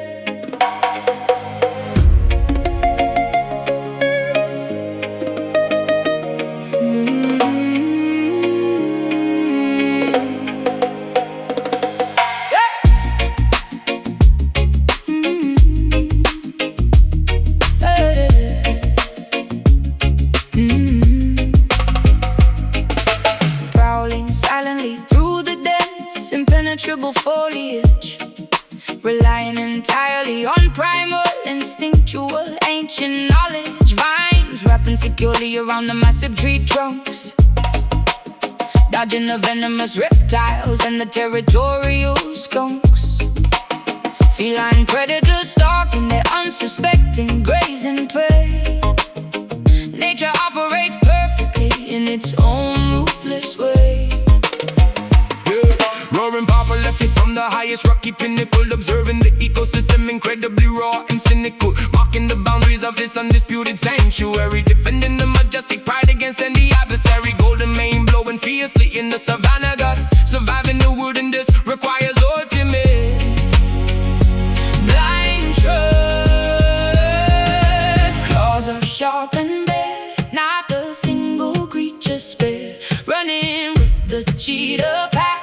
Prowling silently through the dense, impenetrable foliage, relying entirely on primal, instinctual, ancient knowledge. Vines wrapping balanced securely around the massive tree trunks, dodging the venomous reptiles and the territorial skunks. Feline predators stalking their unsuspecting grazing prey. Nature operates perfectly in its own ruthless way. Roaring Papa left me from the highest rocky pinnacle, observing the ecosystem incredibly raw and cynical, marking the boundaries of this undisputed sanctuary, defending the majestic pride against any adversary. Golden mane blowing fiercely in the savannah gust, surviving the wilderness requires ultimate blind trust. Claws are sharp and bare, not a single creature spared, running with the cheetah pack.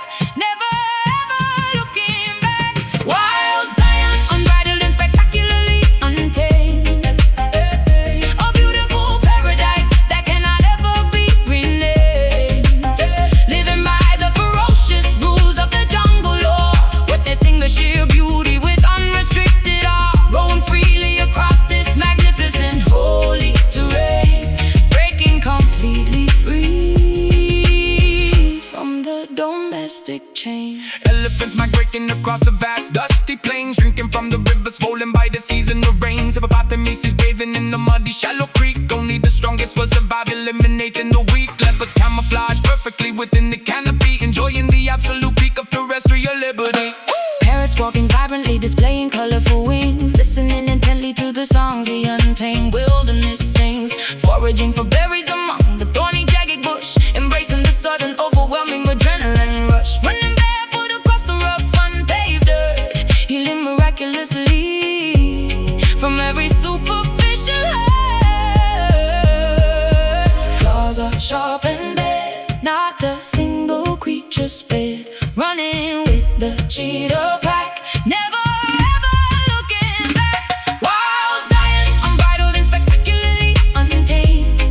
Elephants migrating across the vast dusty plains, drinking from the rivers swollen by the seasonal rains. Hippopotamuses bathing in the muddy shallow creek. Only the strongest will survive, eliminating the weak. Leopards camouflage perfectly within the canopy, enjoying the absolute peak of terrestrial liberty. Parrots walking vibrantly, displaying colorful wings, listening intently to the songs the untamed wilderness sings. Foraging for berries among the thorny jagged bush, embracing the sudden overwhelming adrenaline rush. Running barefoot across the rough unpaved earth, healing miraculously from every superficial hurt. Claws are sharp and bare, not a single creature spared, running with the cheetah pack, never ever looking back. Wild Zion, unbridled and spectacularly untamed,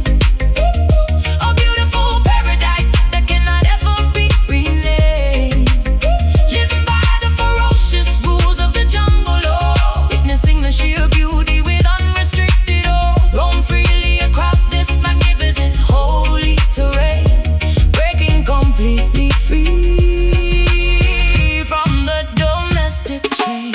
a beautiful paradise that cannot ever be renamed. Living by the ferocious rules of the jungle law, witnessing the sheer beauty with unrestricted awe. Roam freely across this magnificent holy terrain, breaking completely free from the domestic chain.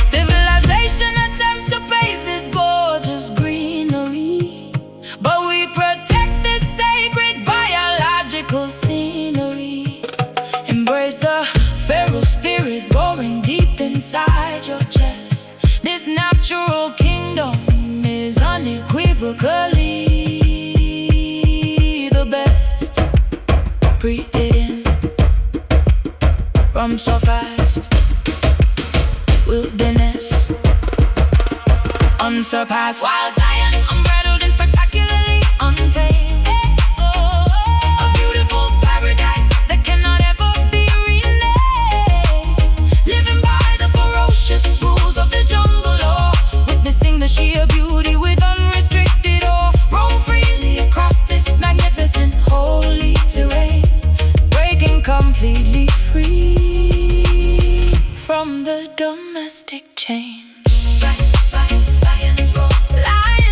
Civilization attempts to pave this gorgeous greenery, but we protect this sacred biological scenery. Embrace the feral spirit roaring deep inside your chest. This natural kingdom is unequivocally the best. Breathe it in, rum so fast. Wilderness unsurpassed. Wild Zion, unbridled and spectacularly untamed, a beautiful paradise that cannot ever be renamed. Living by the ferocious rules of the jungle law, witnessing the sheer beauty with unrestricted awe. Roam freely across this magnificent holy terrain, breaking completely free from the domestic chains. Lions roar, lions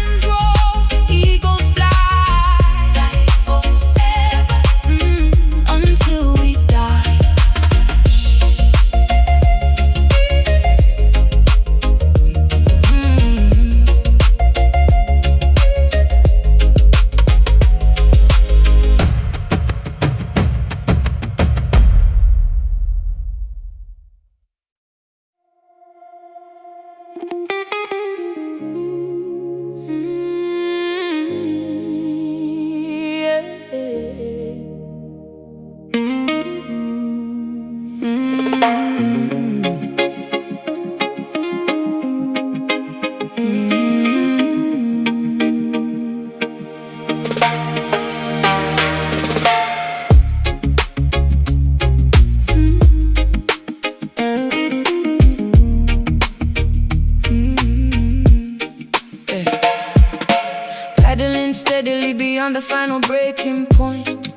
paddling steadily beyond the final breaking point,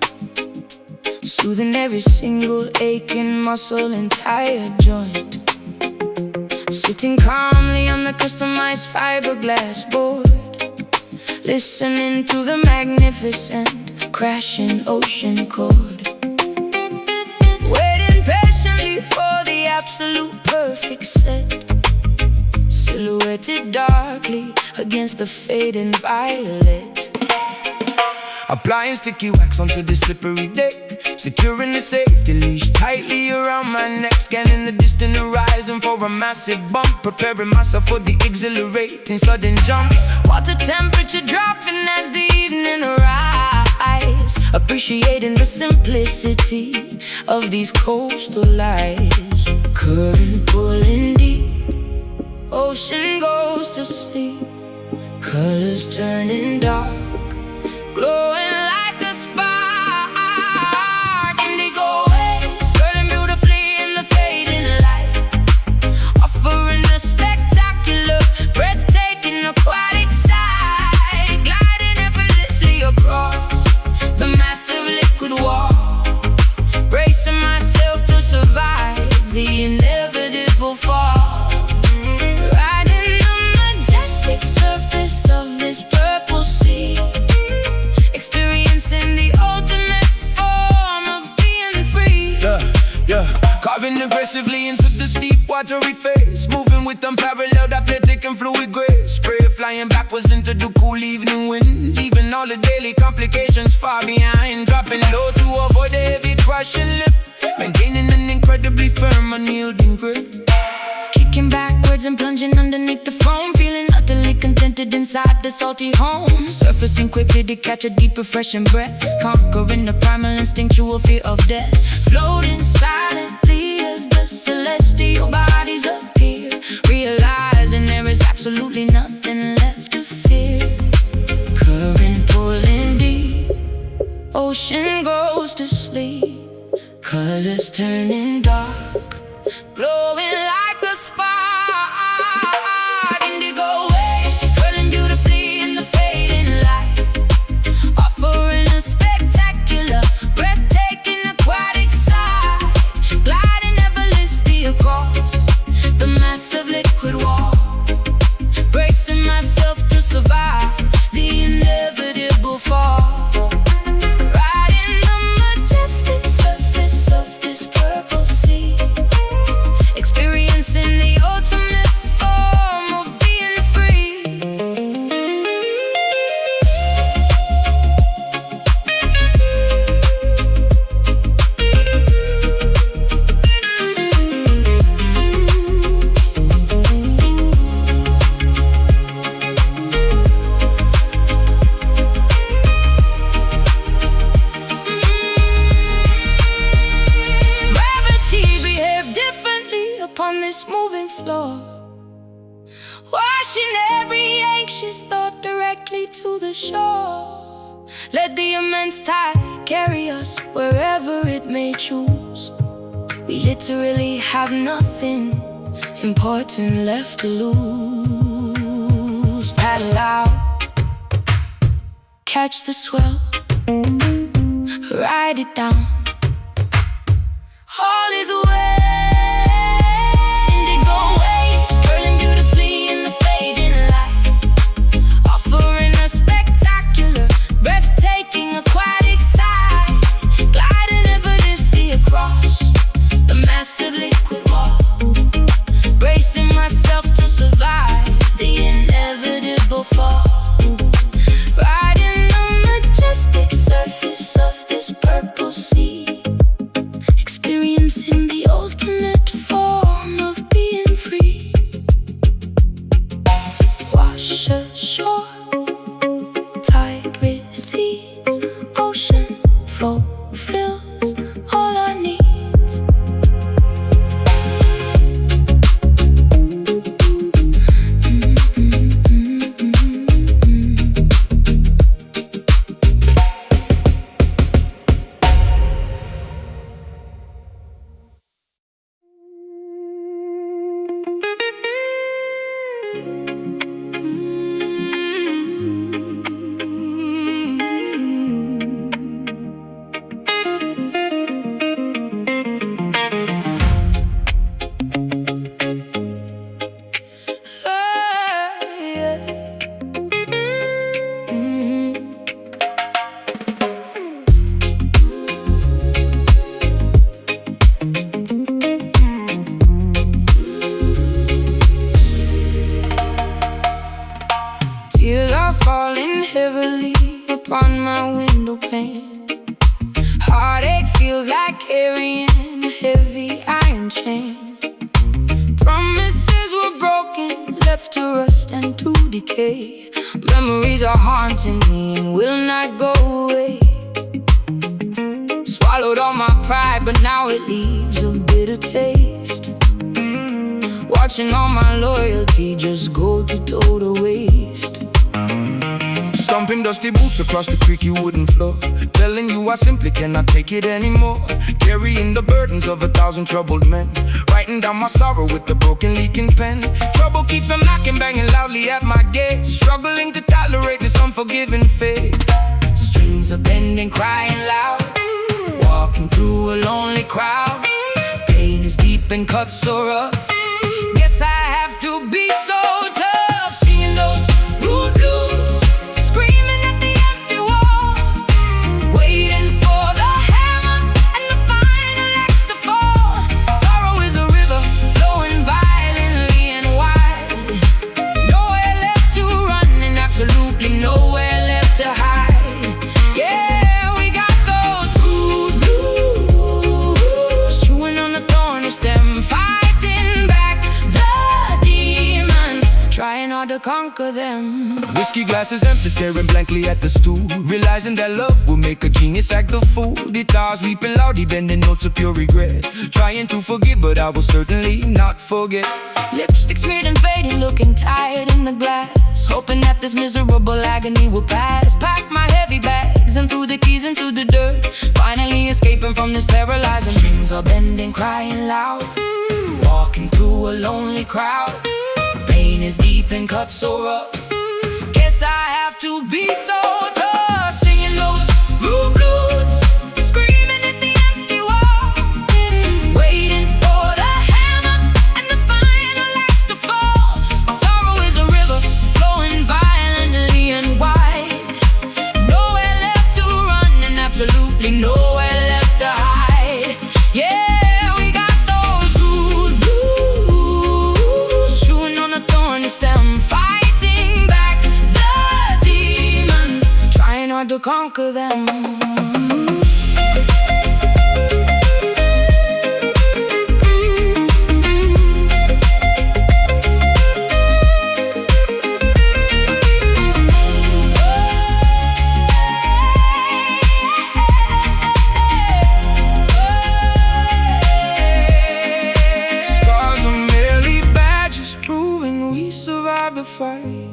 soothing every single aching muscle and tired joint. Sitting calmly on the customized fiberglass board, listening to the magnificent crashing ocean chord, waiting patiently for the absolute perfect set, silhouetted darkly against the fading violet. Applying sticky wax onto the slippery deck, securing the safety leash tightly around my neck. Scanning the distant horizon for a massive bump, preparing myself for the exhilarating sudden jump. Water temperature dropping as the evening arrives, appreciating the simplicity of these coastal lights. Current pulling deep, ocean goes to sleep, colors turning dark, glowing like a spark. Indigo waves curling beautifully in the fading light, offering a spectacular, breathtaking aquatic sight, gliding effortlessly across the massive liquid wall, bracing myself to survive the inevitable fall, riding the majestic surface of this purple sea, experiencing the ultimate form of being free. Carving aggressively into the steep watery face, moving with unparalleled athletic and fluid grace. Spray flying backwards into the cool evening wind, leaving all the daily complications far behind. Dropping low to avoid the heavy crushing lip, maintaining an incredibly firm unyielding grip. Kicking backwards and plunging underneath the foam, feeling utterly contented inside the salty home. Surfacing quickly to catch a deep refreshing breath, conquering the primal instinctual fear of death. Floating silently as the celestial bodies appear, realizing there is absolutely nothing left to fear. Current pulling deep, ocean goes to sleep, colors turning dark, glowing like a spark. Indigo waves curling beautifully in the fading light, offering a spectacular, breathtaking aquatic sight, gliding effortlessly across the massive liquid wall, bracing myself to survive the inevitable fall, riding the majestic surface of this purple sea, experiencing the ultimate form of being free. Gravity behaved differently upon this moving floor, washing every anxious thought directly to the shore. Let the immense tide carry us wherever it may choose. We literally have nothing important left to lose. Paddle out, catch the swell, ride it down, all is well. Indigo waves curling beautifully in the fading light, offering a spectacular, breathtaking aquatic sight, gliding effortlessly across the massive liquid wall, bracing myself to survive the inevitable fall, riding the majestic surface of this purple sea, experiencing the ultimate falling heavily upon my window pane. Heartache feels like carrying a heavy iron chain. Promises were broken, left to rust and to decay. Memories are haunting me and will not go away. Swallowed all my pride, but now it leaves a bitter taste. Watching all my loyalty just go to total waste. Stomping dusty boots across the creaky wooden floor, telling you I simply cannot take it anymore. Carrying the burdens of 1,000 troubled men, writing down my sorrow with the broken leaking pen. Trouble keeps on knocking, banging loudly at my gate, struggling to tolerate this unforgiving fate. Strings are bending, crying loud, walking through a lonely crowd. Pain is deep and cuts so rough, guess I have to be so tough. Singing those rude blues, screaming at the empty wall, waiting for the hammer and the final axe to fall. Sorrow is a river flowing violently and wide. Nowhere left to run and absolutely nowhere left to hide. Yeah, we got those rude blues, chewing on the thorny stem, fighting back the demons, trying hard to conquer them. Whiskey glasses empty, staring blankly at the stool, realizing that love will make a genius act the fool. Guitars weeping loudly, bending notes of pure regret, trying to forgive, but I will certainly not forget. Lipstick smeared and fading, looking tired in the glass, hoping that this miserable agony will pass. Pack my heavy bags and threw the keys into the dirt, finally escaping from this paralyzing. Strings are bending, crying loud, walking through a lonely crowd. Pain is deep and cuts so rough, guess I have to be so tough. Singing those rude blues, screaming at the empty wall, waiting for the hammer and the final axe to fall. Sorrow is a river flowing violently and wide. Nowhere left to run and absolutely nowhere left to hide. Yeah, we got those rude blues, chewing on a thorny stem, fighting back the demons, trying hard to conquer them. Scars are merely badges, proving we survived the fight,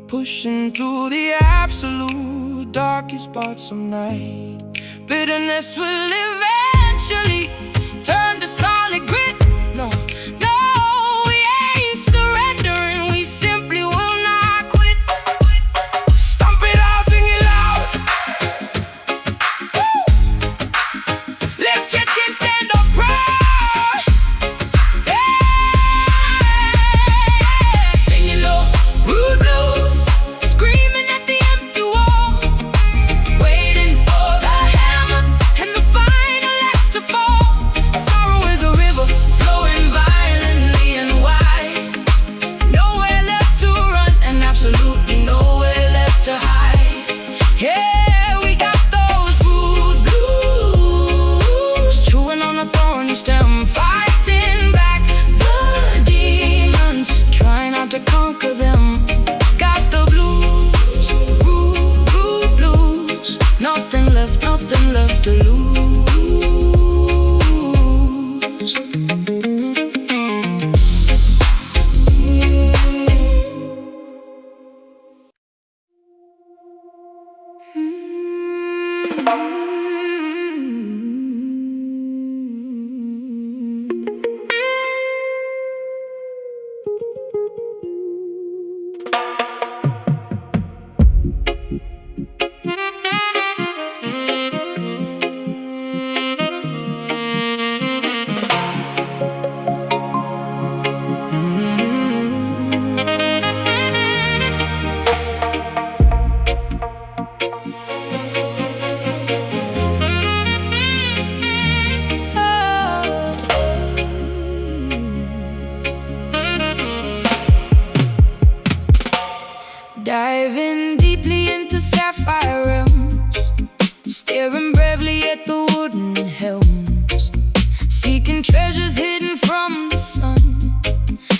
pushing through the absolute darkest parts of night. Bitterness will eventually turn to solid grit. No, no, we ain't surrendering, we simply will not quit. Stomp it out, sing it loud. Lift your chin, stand up proud. Yeah. Singing those rude blues, screaming at the empty wall, waiting for the hammer and the final axe to fall. Sorrow is a river flowing violently and wide. Nowhere left to run and absolutely nowhere left to hide. Yeah, we got those rude blues, chewing on a thorny stem, fighting back the demons, trying not to conquer them. Got the blues, rude blues, nothing left to lose. Delving deeply into sapphire realms, staring bravely at the wooden helms, seeking treasures hidden from the sun.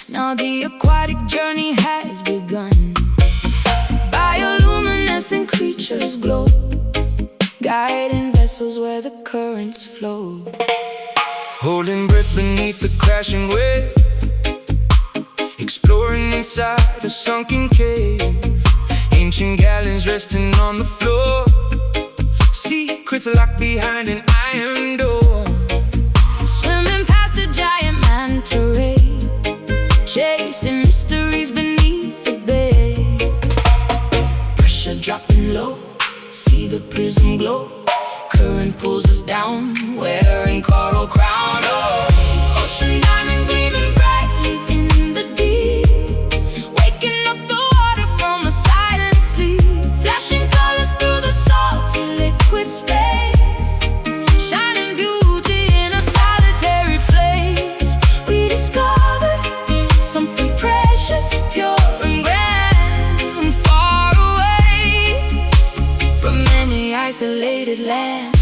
Now the aquatic journey has begun. Bioluminescent creatures glow, guiding vessels where the currents flow. Holding breath beneath the crashing wave, exploring inside a sunken cave. Ancient gallons resting on the floor, secrets locked behind an iron door. Swimming past a giant manta ray, chasing mysteries beneath the bay. Pressure dropping low, see the prism glow. Current pulls us down, wearing coral crown. Oh, ocean diamond gleaming brightly in the deep, waking up the water from a silent sleep. Flashing colors through the salty liquid space, shining beauty in a solitary place. We discovered something precious, pure and grand, far away from any isolated land.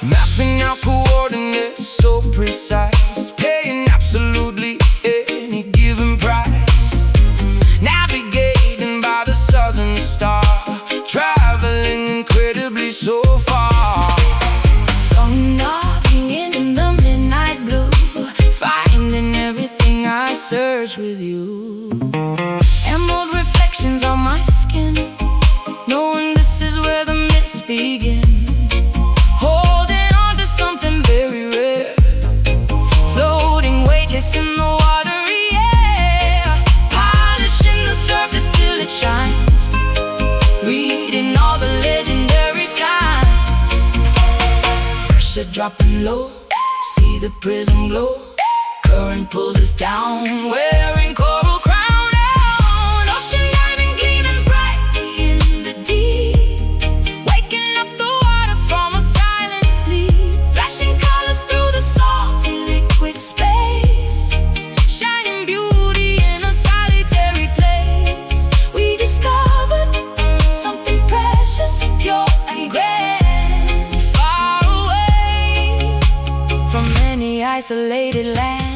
Mapping out coordinates so precise, paying absolutely any given price. Navigating by the southern star, traveling incredibly so far. Sun knocking in the midnight blue, finding everything I search with you. Emerald reflections on my skin, knowing this is where the myths begin. Holding on to something very rare, floating weightless in the watery air. Polishing the surface till it shines, reading all the legendary signs. Pressure dropping low, see the prism glow. Current pulls us down, wearing coral crown. Ocean diamond gleaming brightly in the deep, waking up the water from a silent sleep. Flashing colors through the salty liquid space, shining beauty in a solitary place. We discovered something precious, pure and grand, far away from any isolated land.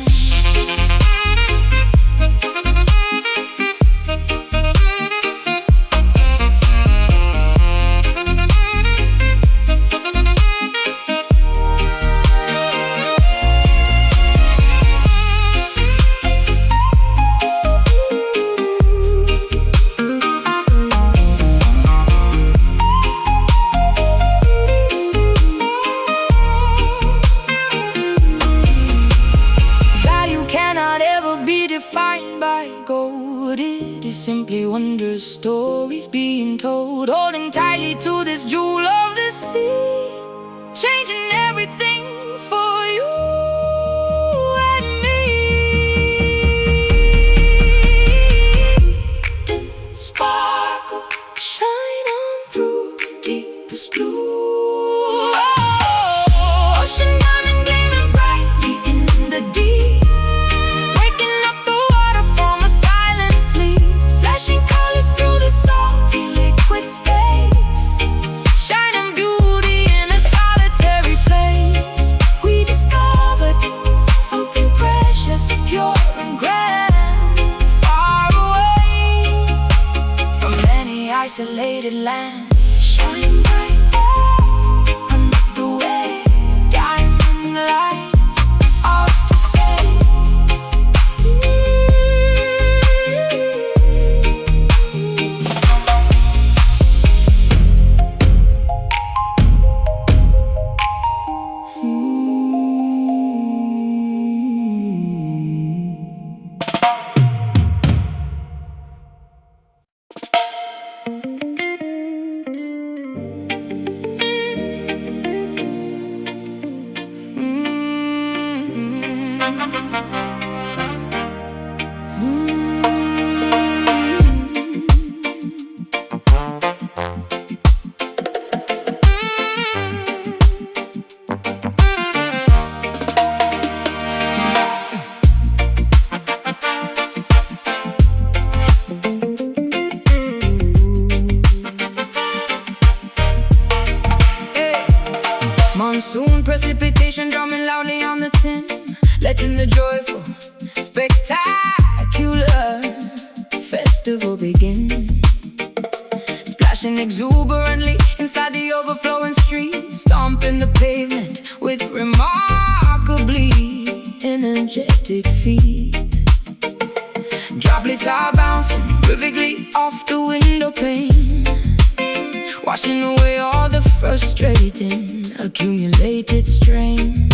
Defined by gold, it is simply wondrous stories being told. Holding tightly to this jewel of the sea, changing everything for you and me. Then sparkle, shine on through deepest blue. Oh, ocean diamond gleaming brightly in the deep, space, shining beauty in a solitary place. We discovered something precious, pure and grand, far away from any isolated land. Shine bright under the way, diamond light, ours to say. dancing, letting the joyful, spectacular festival begin. Splashing exuberantly inside the overflowing street, stomping the pavement with remarkably energetic feet. Droplets are bouncing perfectly off the window pane, washing away all the frustrating accumulated strain.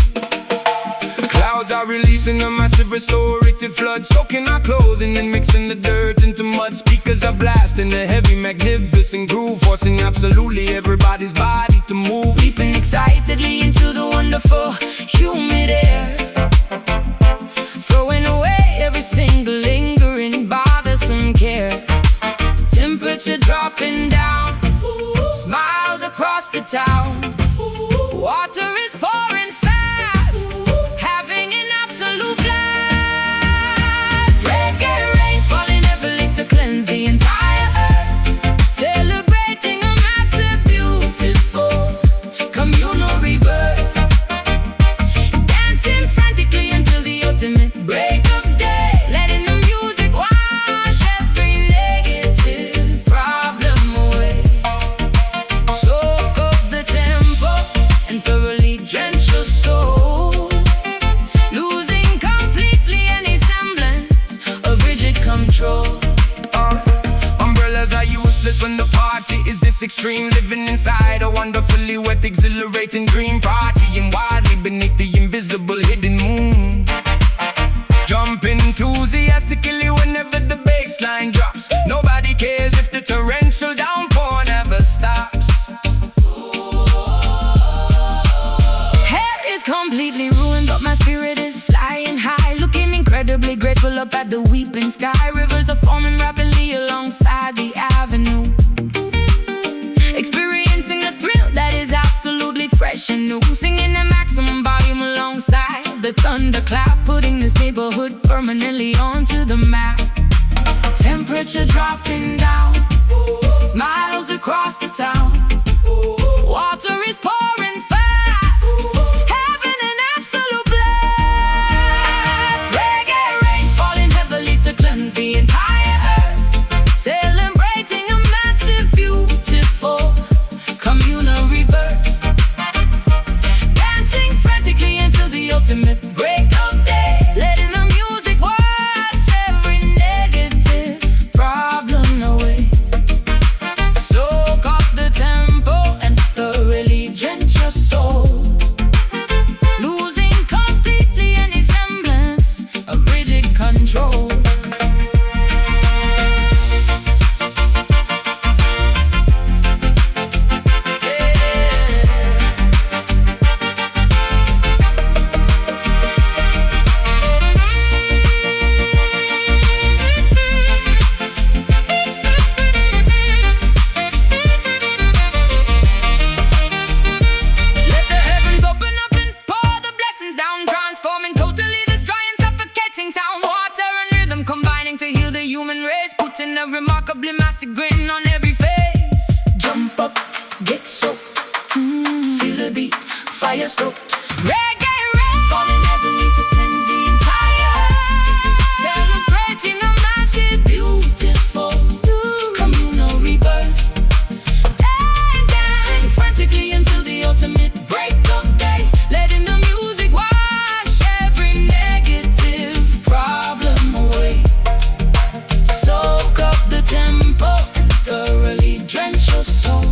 Clouds are releasing a massive restorative flood, soaking our clothing and mixing the dirt into mud. Speakers are blasting a heavy, magnificent groove, forcing absolutely everybody's body to move. Leaping excitedly into the wonderful, humid air, throwing away every single lingering, bothersome care. Temperature dropping down, smiles across the town. Water is pouring fast, having an absolute blast. Reggae rain falling heavily to cleanse the entire earth, celebrating a massive, beautiful communal rebirth. Dancing frantically until the ultimate break of day, letting the music wash every negative problem away. Soak up the tempo and thoroughly drench your soul, losing completely any semblance of rigid control. Umbrellas are useless when the party is this extreme. Living inside a wonderfully wet, exhilarating green party, and wildly beneath the invisible hidden moon. Jump enthusiastically whenever the bass line drops. Nobody cares if the torrential downpour never stops. Hair is completely ruined, but my spirit is flying high, looking incredibly grateful up at the weeping sky. Rivers are forming rapidly alongside the avenue, experiencing a thrill that is absolutely fresh and new. Singing at maximum volume alongside the thunderclap, putting this neighborhood permanently onto the map. Temperature dropping down, smiles across the town. Water is pouring fast, having an absolute blast. Reggae rain falling heavily to cleanse the entire earth, celebrating a massive, beautiful communal rebirth. Dancing frantically until the ultimate break of day, letting the music wash every negative problem away. Soak up the tempo and thoroughly drench your soul, losing completely any semblance of rigid control. Let the heavens open up and pour the blessings down, transforming totally this dry and suffocating town. Water and rhythm combining to heal the human race, putting a remarkably massive grin on every face. Jump up, get soaked, feel the beat, fire stoked. Reggae rain falling heavily to cleanse the entire earth, celebrating a massive, beautiful communal rebirth. Dancing frantically until the ultimate break of day, letting the music wash every negative problem away. Soak up the tempo and thoroughly drench your soul,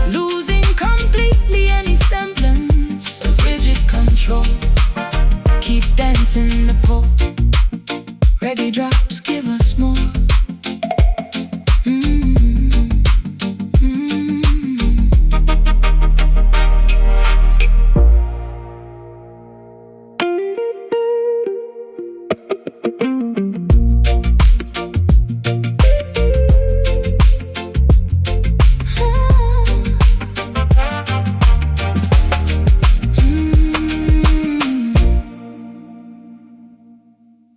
losing completely any semblance of rigid control. Keep dancing the pole, reggae drops.